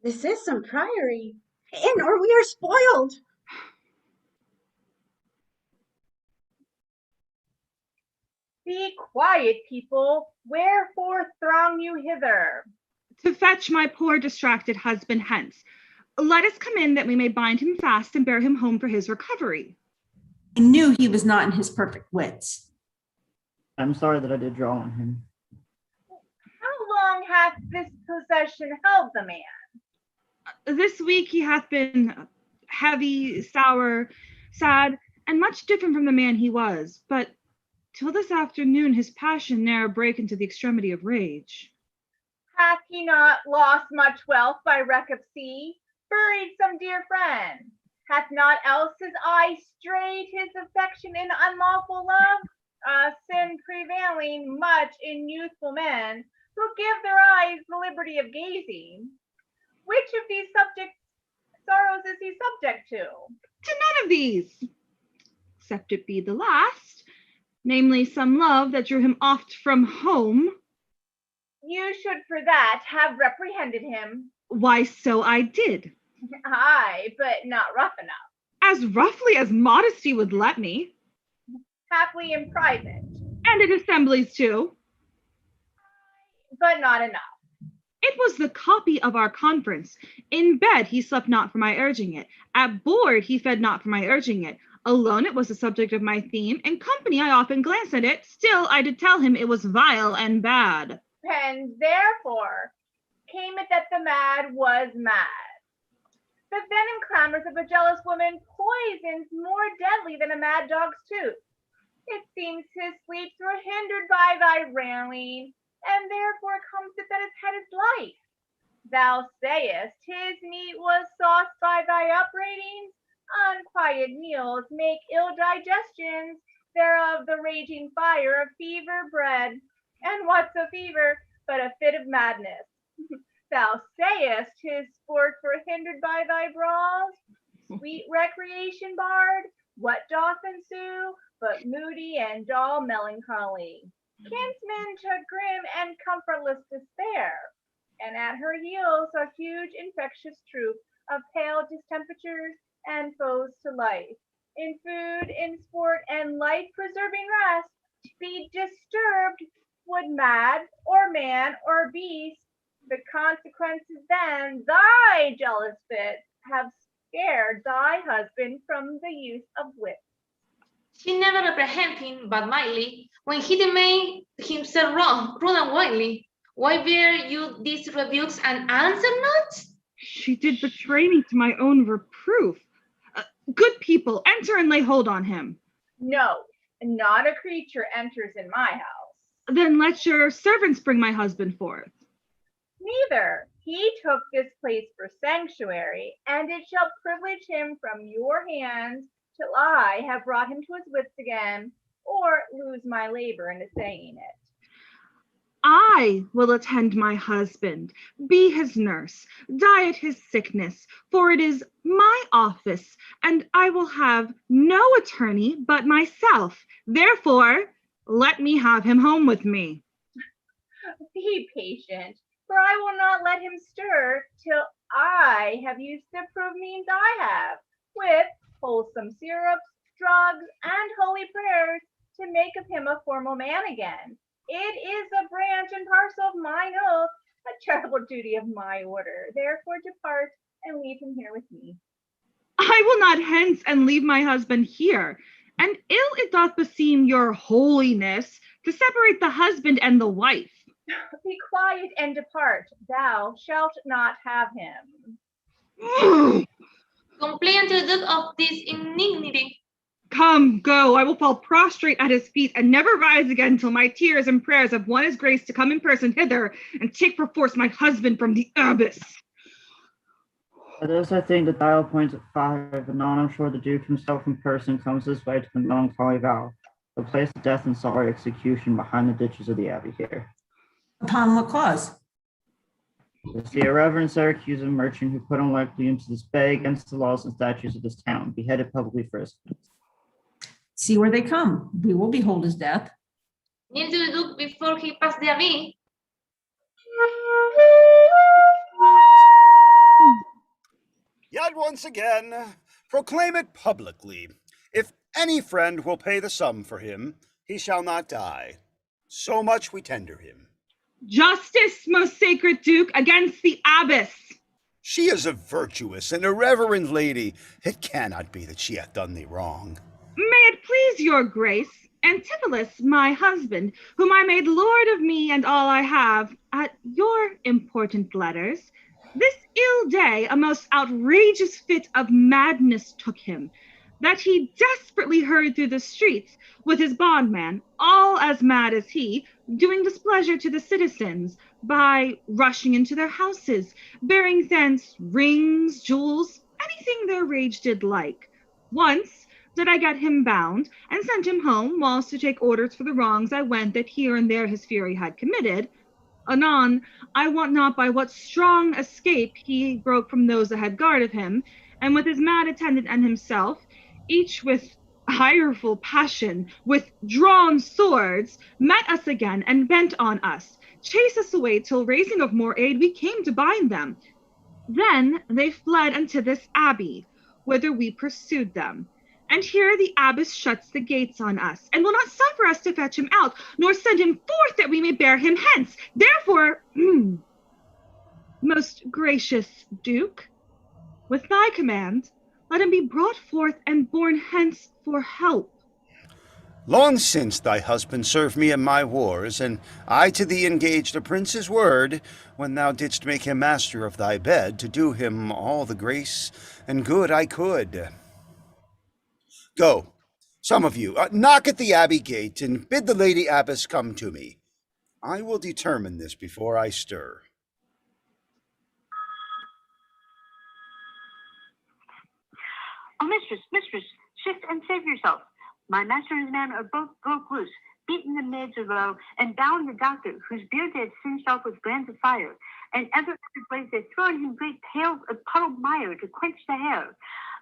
This is some priory. In, or we are spoiled. Be quiet, people. Wherefore throng you hither? To fetch my poor distracted husband hence. Let us come in that we may bind him fast and bear him home for his recovery. I knew he was not in his perfect wits. I'm sorry that I did draw on him. How long hath this possession held the man? This week he hath been heavy, sour, sad, and much different from the man he was. But till this afternoon his passion ne'er brake into the extremity of rage. Hath he not lost much wealth by wreck of sea? Buried some dear friend? Hath not else's eye strayed his affection in unlawful love? A sin prevailing much in youthful men, who give their eyes the liberty of gazing. Which of these sorrows is he subject to? To none of these, except it be the last, namely some love that drew him oft from home. You should for that have reprehended him. Why, so I did. Aye, but not rough enough. As roughly as modesty would let me. Haply in private. And at assemblies too. But not enough. It was the copy of our conference. In bed he slept not for my urging it. At board he fed not for my urging it. Alone it was the subject of my theme. In company I often glanced at it. Still I did tell him it was vile and bad. And therefore came it that the mad was mad. The venom clamors of a jealous woman poisons more deadly than a mad dog's tooth. It seems his sleeps were hindered by thy railing, and therefore comes it that his head is light. Thou sayest his meat was sauced by thy upbraidings. Unquiet meals make ill digestions, thereof the raging fire of fever bred. And what's a fever but a fit of madness? Thou sayest his sports were hindered by thy brawls. Sweet recreation barred, what doth ensue but moody and dull melancholy? Kinsmen to grim and comfortless despair, and at her heels a huge infectious troop of pale distemperatures and foes to life. In food, in sport, and life-preserving rest, to be disturbed would mad, or man, or beast. The consequences then, thy jealous fits have scared thy husband from the use of wit. She never reprehended him but mildly, when he made himself wrong, rude and wily. Why bear you these rebukes and answer not? She did betray me to my own reproof. Good people, enter and lay hold on him. No, not a creature enters in my house. Then let your servants bring my husband forth. Neither. He took this place for sanctuary, and it shall privilege him from your hands till I have brought him to his wits again, or lose my labor in assaying it. I will attend my husband, be his nurse, diet his sickness, for it is my office, and I will have no attorney but myself. Therefore, let me have him home with me. Be patient, for I will not let him stir till I have used the approved means I have, with wholesome syrups, drugs, and holy prayers, to make of him a formal man again. It is a branch and parcel of mine oath, a charitable duty of my order. Therefore depart and leave him here with me. I will not hence and leave my husband here. And ill it doth beseem your holiness to separate the husband and the wife. Be quiet and depart. Thou shalt not have him. Complain to the Duke of this indignity. Come, go, I will fall prostrate at his feet and never rise again till my tears and prayers have won his grace to come in person hither and take perforce my husband from the abyss. At this, I think the dial points at 5, and on I'm sure the Duke himself in person comes this way to the melancholy vow, the place of death and sorry execution behind the ditches of the abbey here. Upon what cause? To see a reverend Syracusan merchant who put unlikely into this bay against the laws and statutes of this town, beheaded publicly for his offense. See where they come. We will behold his death. Kneel to the Duke before he pass the abbey. Yet once again, proclaim it publicly. If any friend will pay the sum for him, he shall not die. So much we tender him. Justice, most sacred Duke, against the abbess. She is a virtuous and a reverend lady. It cannot be that she hath done thee wrong. May it please your grace, Antipholus, my husband, whom I made lord of me and all I have, at your important letters, this ill day a most outrageous fit of madness took him, that he desperately hurried through the streets with his bondman, all as mad as he, doing displeasure to the citizens by rushing into their houses, bearing thence rings, jewels, anything their rage did like. Once did I get him bound, and sent him home, whilst to take orders for the wrongs I went that here and there his fury had committed. Anon, I wot not by what strong escape he broke from those that had guard of him, and with his mad attendant and himself, each with ireful passion, with drawn swords, met us again, and bent on us, chased us away, till raising of more aid we came to bind them. Then they fled unto this abbey, whither we pursued them. And here the abbess shuts the gates on us, and will not suffer us to fetch him out, nor send him forth that we may bear him hence. Therefore, most gracious Duke, with thy command, let him be brought forth and borne hence for help. Long since thy husband served me in my wars, and I to thee engaged a prince's word, when thou didst make him master of thy bed, to do him all the grace and good I could. Go, some of you, knock at the abbey gate, and bid the lady abbess come to me. I will determine this before I stir. Oh, mistress, shift and save yourself. My master and his man are both broke loose, beaten the maids a row, and bound the doctor, whose beard they had singed off with brands of fire. And ever after blaze they throw in him great pails of puddled mire to quench the hair.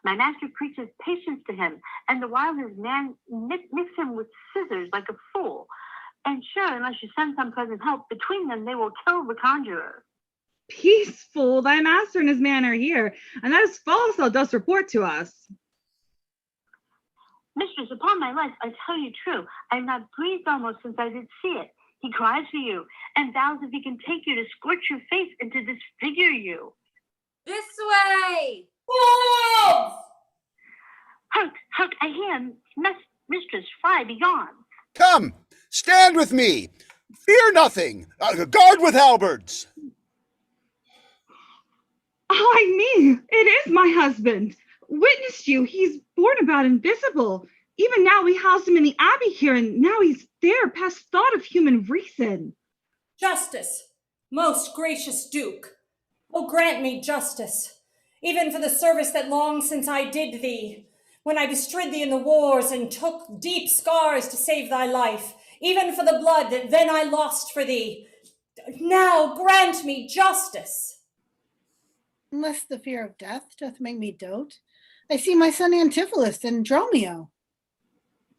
My master preaches patience to him, and the while his man nicks him with scissors like a fool. And sure, unless you send some present help, between them they will kill the conjurer. Peaceful, thy master and his man are here, and that is false thou dost report to us. Mistress, upon my life, I tell you true, I have not breathed almost since I did see it. He cries for you, and vows if he can take you to scorch your face and to disfigure you. This way! Hark, I hear mistress, fly, be gone. Come, stand with me. Fear nothing. Guard with halberds. Ay me, it is my husband. Witnessed you, he's borne about invisible. Even now we housed him in the abbey here, and now he's there past thought of human reason. Justice, most gracious Duke, oh grant me justice, even for the service that long since I did thee, when I bestrid thee in the wars and took deep scars to save thy life, even for the blood that then I lost for thee. Now grant me justice. Unless the fear of death doth make me dote, I see my son Antipholus and Dromio.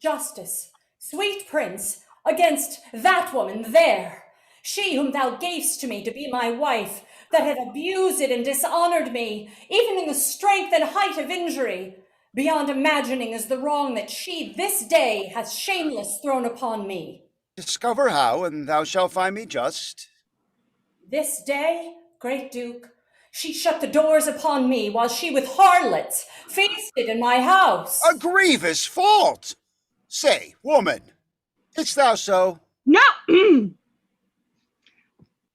Justice, sweet prince, against that woman there, she whom thou gavest to me to be my wife, that had abused and dishonored me, even in the strength and height of injury. Beyond imagining is the wrong that she this day hath shameless thrown upon me. Discover how, and thou shalt find me just. This day, great Duke, she shut the doors upon me, while she with harlots feasted in my house. A grievous fault! Say, woman, didst thou so? No!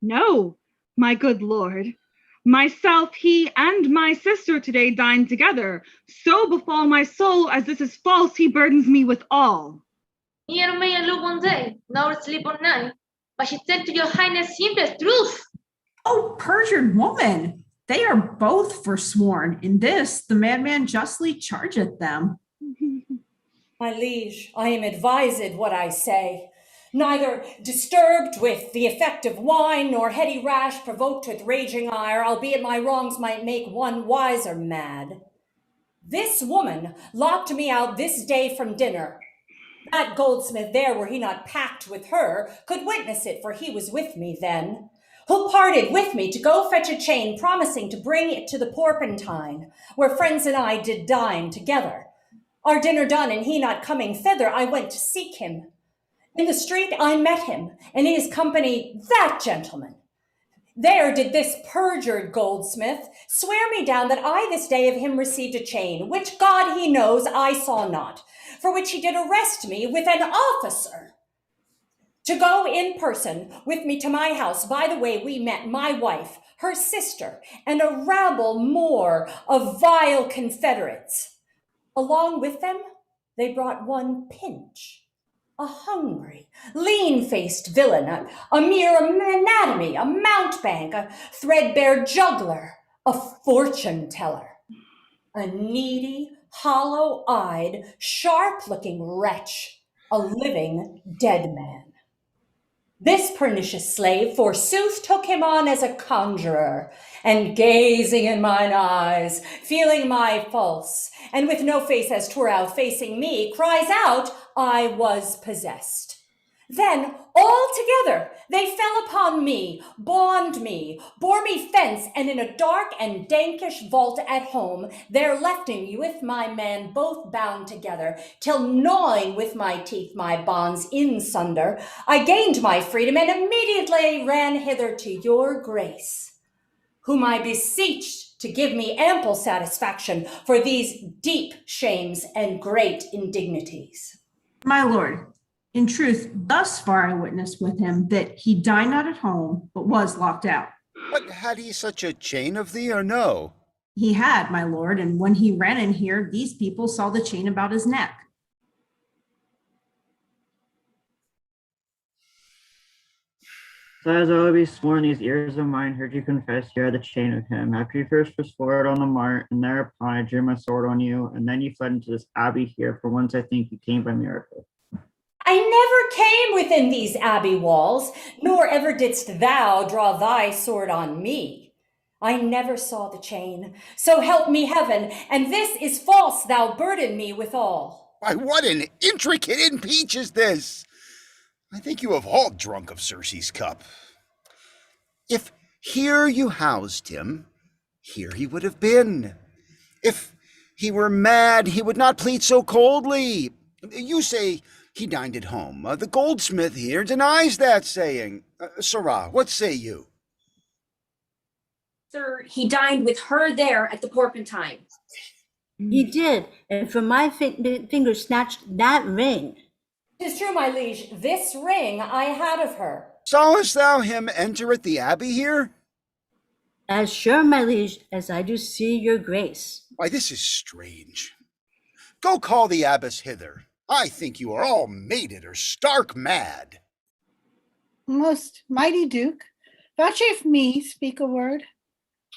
No, my good lord. Myself, he, and my sister today dined together. So befall my soul, as this is false, he burdens me with all. Me and me look one day, nor sleep on night, but she said to your highness simple truth. Oh, perjured woman! They are both forsworn. In this, the madman justly chargeth them. My liege, I am advised what I say. Neither disturbed with the effect of wine, nor heady rash provoked with raging ire, albeit my wrongs might make one wiser mad. This woman locked me out this day from dinner. That goldsmith there, were he not packed with her, could witness it, for he was with me then. Who parted with me to go fetch a chain, promising to bring it to the Porpentine, where friends and I did dine together. Our dinner done, and he not coming thither, I went to seek him. In the street I met him, and in his company that gentleman. There did this perjured goldsmith swear me down that I this day of him received a chain, which God he knows I saw not, for which he did arrest me with an officer. To go in person with me to my house, by the way we met my wife, her sister, and a rabble more of vile confederates. Along with them, they brought one Pinch, a hungry, lean-faced villain, a mere anatomy, a mountebank, a threadbare juggler, a fortune-teller. a needy, hollow-eyed, sharp-looking wretch, a living dead man. This pernicious slave, forsooth, took him on as a conjurer, and gazing in mine eyes, feeling my pulse, and with no face as 'twere out facing me, cries out, I was possessed. Then all together they fell upon me, bound me, bore me thence, and in a dark and dankish vault at home, there lefting me with my man both bound together, till gnawing with my teeth my bonds in sunder, I gained my freedom and immediately ran hither to your grace, whom I beseeched to give me ample satisfaction for these deep shames and great indignities. My lord, in truth, thus far I witnessed with him that he dined not at home, but was locked out. But had he such a chain of thee, or no? He had, my lord, and when he ran in here, these people saw the chain about his neck. So as I would be sworn, these ears of mine heard you confess you had the chain of him. After you first was forward on the mart, and thereupon I drew my sword on you, and then you fled into this abbey here, for whence I think you came by miracle. I never came within these abbey walls, nor ever didst thou draw thy sword on me. I never saw the chain, so help me heaven, and this is false thou burden me withal. Why, what an intricate impeach is this! I think you have all drunk of Circe's cup. If here you housed him, here he would have been. If he were mad, he would not plead so coldly. You say he dined at home. The goldsmith here denies that saying. Sirrah, what say you? Sir, he dined with her there at the Porpentine. He did, and from my finger snatched that ring. 'Tis true, my liege, this ring I had of her. Sawest thou him enter at the abbey here? As sure, my liege, as I do see your grace. Why, this is strange. Go call the abbess hither. I think you are all mated or stark mad. Most mighty Duke, vouchsafe me speak a word.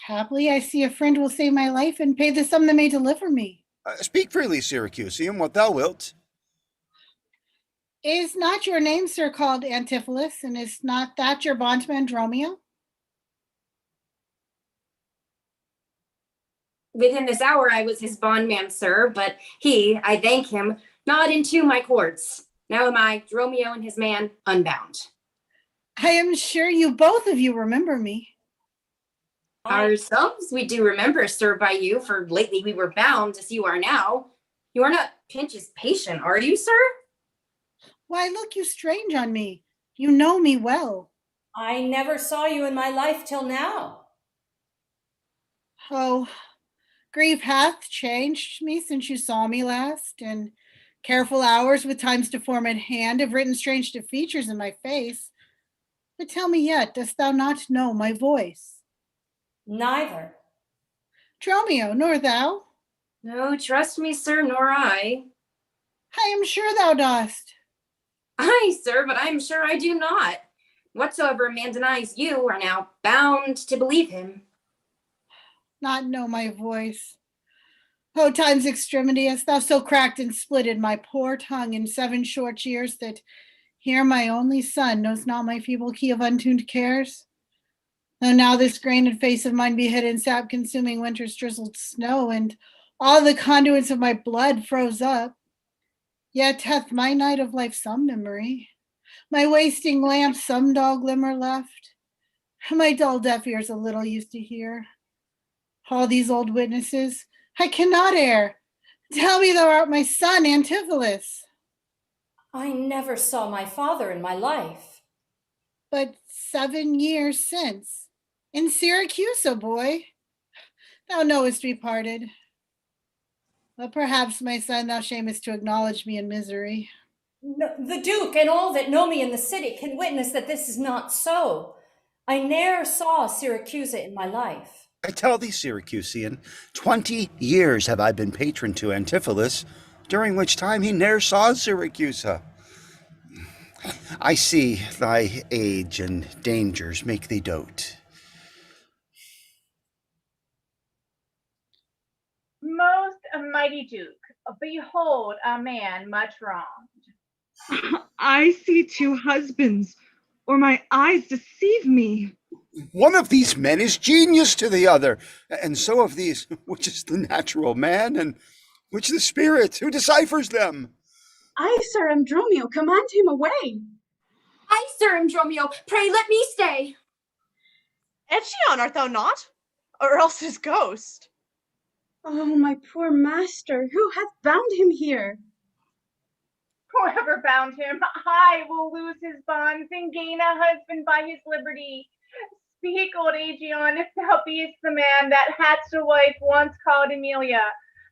Haply I see a friend will save my life and pay the sum that may deliver me. Speak freely, Syracusian, what thou wilt. Is not your name, sir, called Antipholus, and is not that your bondman Dromio? Within this hour I was his bondman, sir, but he, I thank him, not into my courts. Now am I, Dromio and his man, unbound. I am sure you both of you remember me. Ourselves we do remember, sir, by you, for lately we were bound as you are now. You are not Pinch's patient, are you, sir? Why look you strange on me? You know me well. I never saw you in my life till now. Oh, grief hath changed me since you saw me last, and careful hours with time's deformed hand have written strange to features in my face. But tell me yet, dost thou not know my voice? Neither. Dromio, nor thou? No, trust me, sir, nor I. I am sure thou dost. Aye, sir, but I am sure I do not. Whatsoever a man denies, you are now bound to believe him. Not know my voice. Oh, time's extremity, hast thou so cracked and splitted my poor tongue in 7 short years that here my only son knows not my feeble key of untuned cares? Though now this grained face of mine be hid in sap-consuming winter's drizzled snow, and all the conduits of my blood froze up, yet hath my night of life some memory, my wasting lamp some dull glimmer left, my dull deaf ears a little used to hear. All these old witnesses, I cannot err. Tell me thou art my son, Antipholus. I never saw my father in my life. But 7 years since, in Syracuse, boy, thou knowest we parted. But perhaps, my son, thou shamest to acknowledge me in misery. No, the Duke and all that know me in the city can witness that this is not so. I ne'er saw Syracusa in my life. I tell thee, Syracusian, 20 years have I been patron to Antipholus, during which time he ne'er saw Syracusa. I see thy age and dangers make thee dote. Most mighty Duke, behold a man much wronged. I see two husbands, or my eyes deceive me. One of these men is genius to the other, and so of these, which is the natural man, and which the spirit, who deciphers them? I, Sir Dromio, command him away. I, Sir Dromio, pray let me stay. Echion, art thou not? Or else his ghost? Oh, my poor master, who hath bound him here? Whoever bound him, I will loose his bonds and gain a husband by his liberty. Speak, old Aegeon, if thou beest the man that hadst a wife once called Emilia,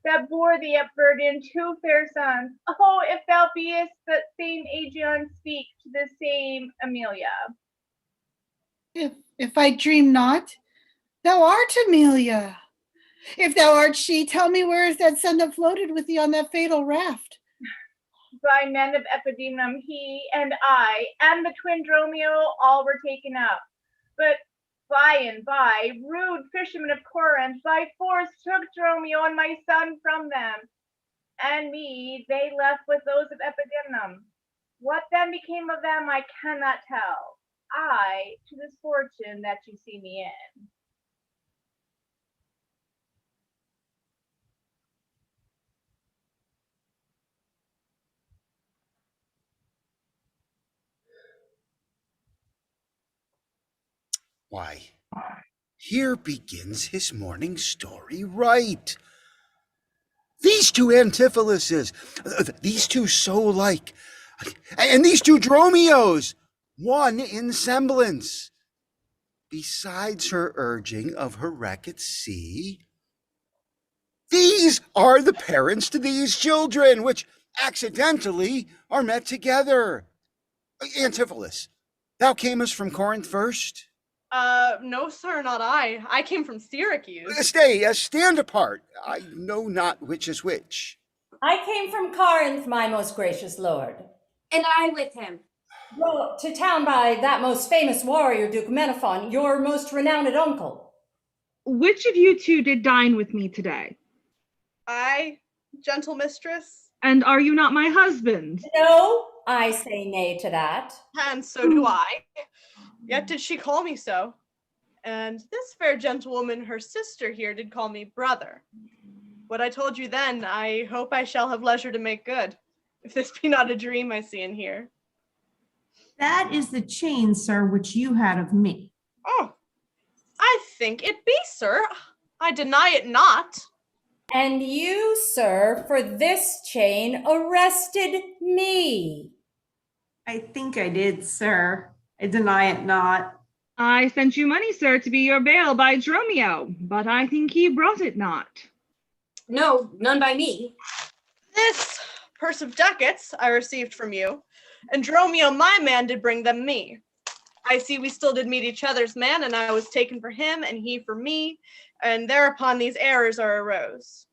that bore thee up burden two fair sons. Oh, if thou beest that same Aegeon, speak to the same Emilia. If I dream not, thou art Amelia. If thou art she, tell me where is that son that floated with thee on that fatal raft? By men of Epidemnum, he and I, and the twin Dromio, all were taken up. But by and by, rude fishermen of Corinth by force took Dromio and my son from them, and me they left with those of Epidemnum. What then became of them I cannot tell. I to this fortune that you see me in. Why, here begins his morning story right. These two Antipholuses, these two so like, and these two Dromios, one in semblance. Besides her urging of her wreck at sea, these are the parents to these children, which accidentally are met together. Antipholus, thou camest from Corinth first? No, sir, not I. I came from Syracuse. Stay, stand apart. I know not which is which. I came from Corinth, my most gracious lord. And I with him. Brought to town by that most famous warrior, Duke Menaphon, your most renowned uncle. Which of you two did dine with me today? I, gentle mistress. And are you not my husband? No, I say nay to that. And so do I. Yet did she call me so. And this fair gentlewoman, her sister here, did call me brother. What I told you then, I hope I shall have leisure to make good, if this be not a dream I see and hear. That is the chain, sir, which you had of me. Oh, I think it be, sir. I deny it not. And you, sir, for this chain arrested me. I think I did, sir. I deny it not. I sent you money, sir, to be your bail by Dromio, but I think he brought it not. No, none by me. This purse of ducats I received from you, and Dromio, my man, did bring them me. I see we still did meet each other's man, and I was taken for him, and he for me, and thereupon these errors are arose.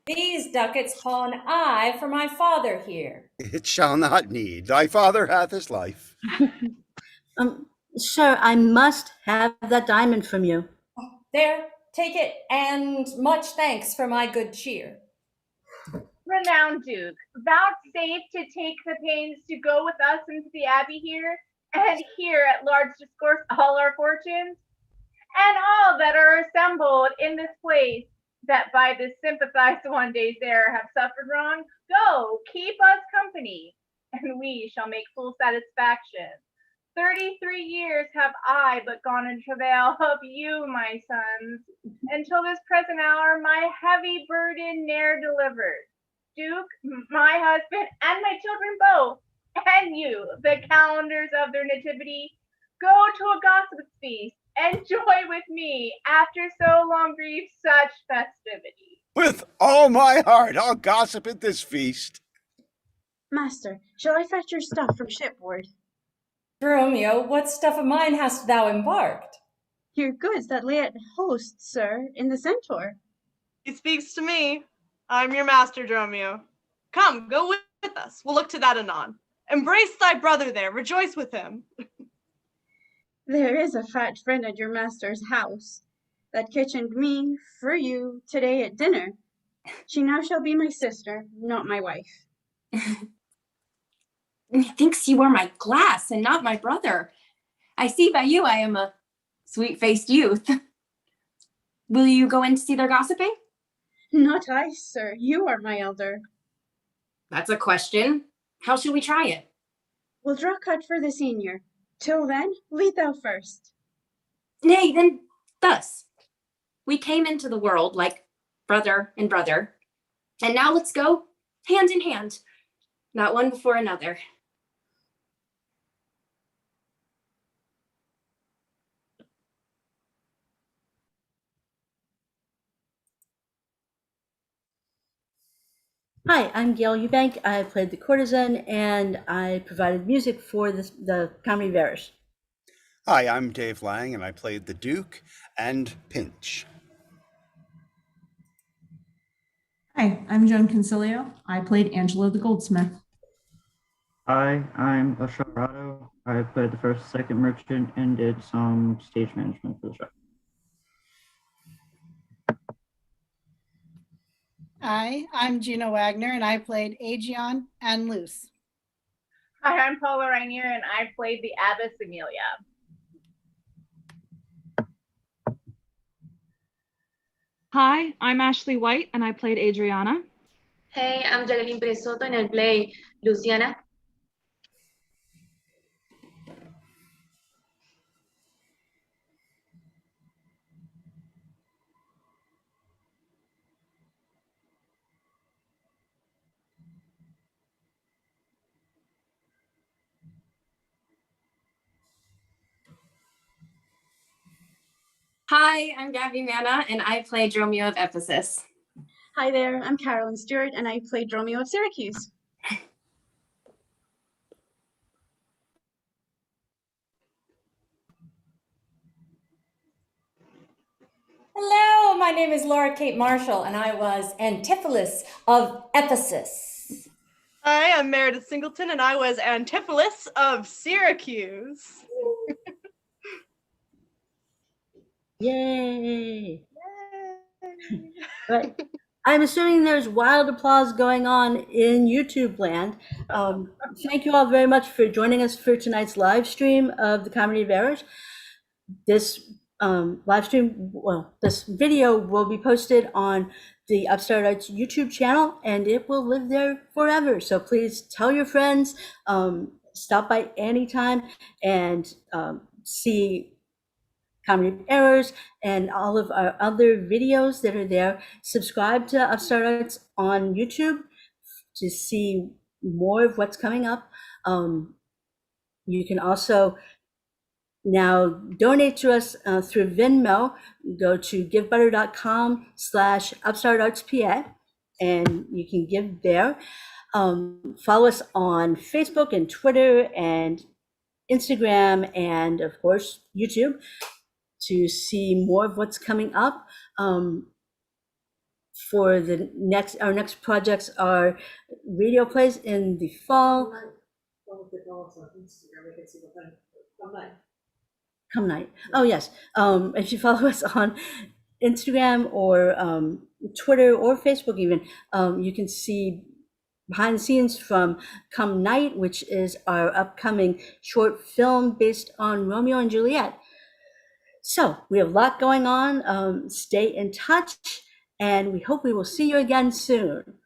These ducats pawn I for my father here. It shall not need. Thy father hath his life. Sir, I must have that diamond from you. There, take it, and much thanks for my good cheer. Renowned Duke, vouchsafe to take the pains to go with us into the abbey here, and here at large discourse all our fortunes, and all that are assembled in this place, that by this sympathized one days there have suffered wrong, go, keep us company, and we shall make full satisfaction. 33 years have I but gone in travail of you, my sons, until this present hour my heavy burden ne'er delivered. Duke, my husband, and my children both, and you, the calendars of their nativity, go to a gossip's feast, and joy with me, after so long grief, such festivity. With all my heart, I'll gossip at this feast. Master, shall I fetch your stuff from shipboard? Dromio, what stuff of mine hast thou embarked? Your goods that lay at host, sir, in the Centaur. He speaks to me. I'm your master, Dromio. Come, go with us. We'll look to that anon. Embrace thy brother there. Rejoice with him. There is a fat friend at your master's house that kitchened me for you today at dinner. She now shall be my sister, not my wife. Methinks you are my glass and not my brother. I see by you I am a sweet-faced youth. Will you go in to see their gossiping? Not I, sir. You are my elder. That's a question. How shall we try it? We'll draw cut for the senior. Till then, lead thou first. Nay, then thus. We came into the world like brother and brother, and now let's go hand in hand, not one before another. Hi, I'm Gail Eubank. I played the courtesan and I provided music for the Comedy Varish. Hi, I'm Dave Lang, and I played the Duke and Pinch. Hi, I'm Joan Concilio. I played Angelo the Goldsmith. Hi, I'm Asharado. I played the first, second merchant and did some stage management for the show. Hi, I'm Gina Wagner, and I played Aegeon and Luce. Hi, I'm Paula Rainier, and I played the Abbess Amelia. Hi, I'm Ashley White, and I played Adriana. Hey, I'm Jacqueline Perez Soto, and I play Luciana. Hi, I'm Gabby Manna, and I play Dromio of Ephesus. Hi there, I'm Carolyn Stewart, and I played Dromio of Syracuse. Hello, my name is Laura Kate Marshall, and I was Antipholus of Ephesus. Hi, I'm Meredith Singleton, and I was Antipholus of Syracuse. Yay! Right. I'm assuming there's wild applause going on in YouTube land. Thank you all very much for joining us for tonight's live stream of the Comedy of Errors. This live stream, this video will be posted on the Upstart Arts YouTube channel, and it will live there forever. So please tell your friends, stop by anytime and see Comedy of Errors and all of our other videos that are there. Subscribe to Upstart Arts on YouTube to see more of what's coming up. You can also now donate to us through Venmo. Go to givebutter.com/upstartartspa and you can give there. Follow us on Facebook and Twitter and Instagram and of course YouTube to see more of what's coming up. For the our next projects are radio plays in the fall. Come night. Oh yes. If you follow us on Instagram or Twitter or Facebook even, you can see behind the scenes from Come Night, which is our upcoming short film based on Romeo and Juliet. So we have a lot going on. Stay in touch, and we hope we will see you again soon.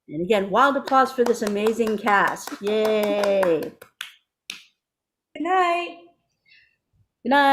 And again, wild applause for this amazing cast. Yay. Good night. Good night.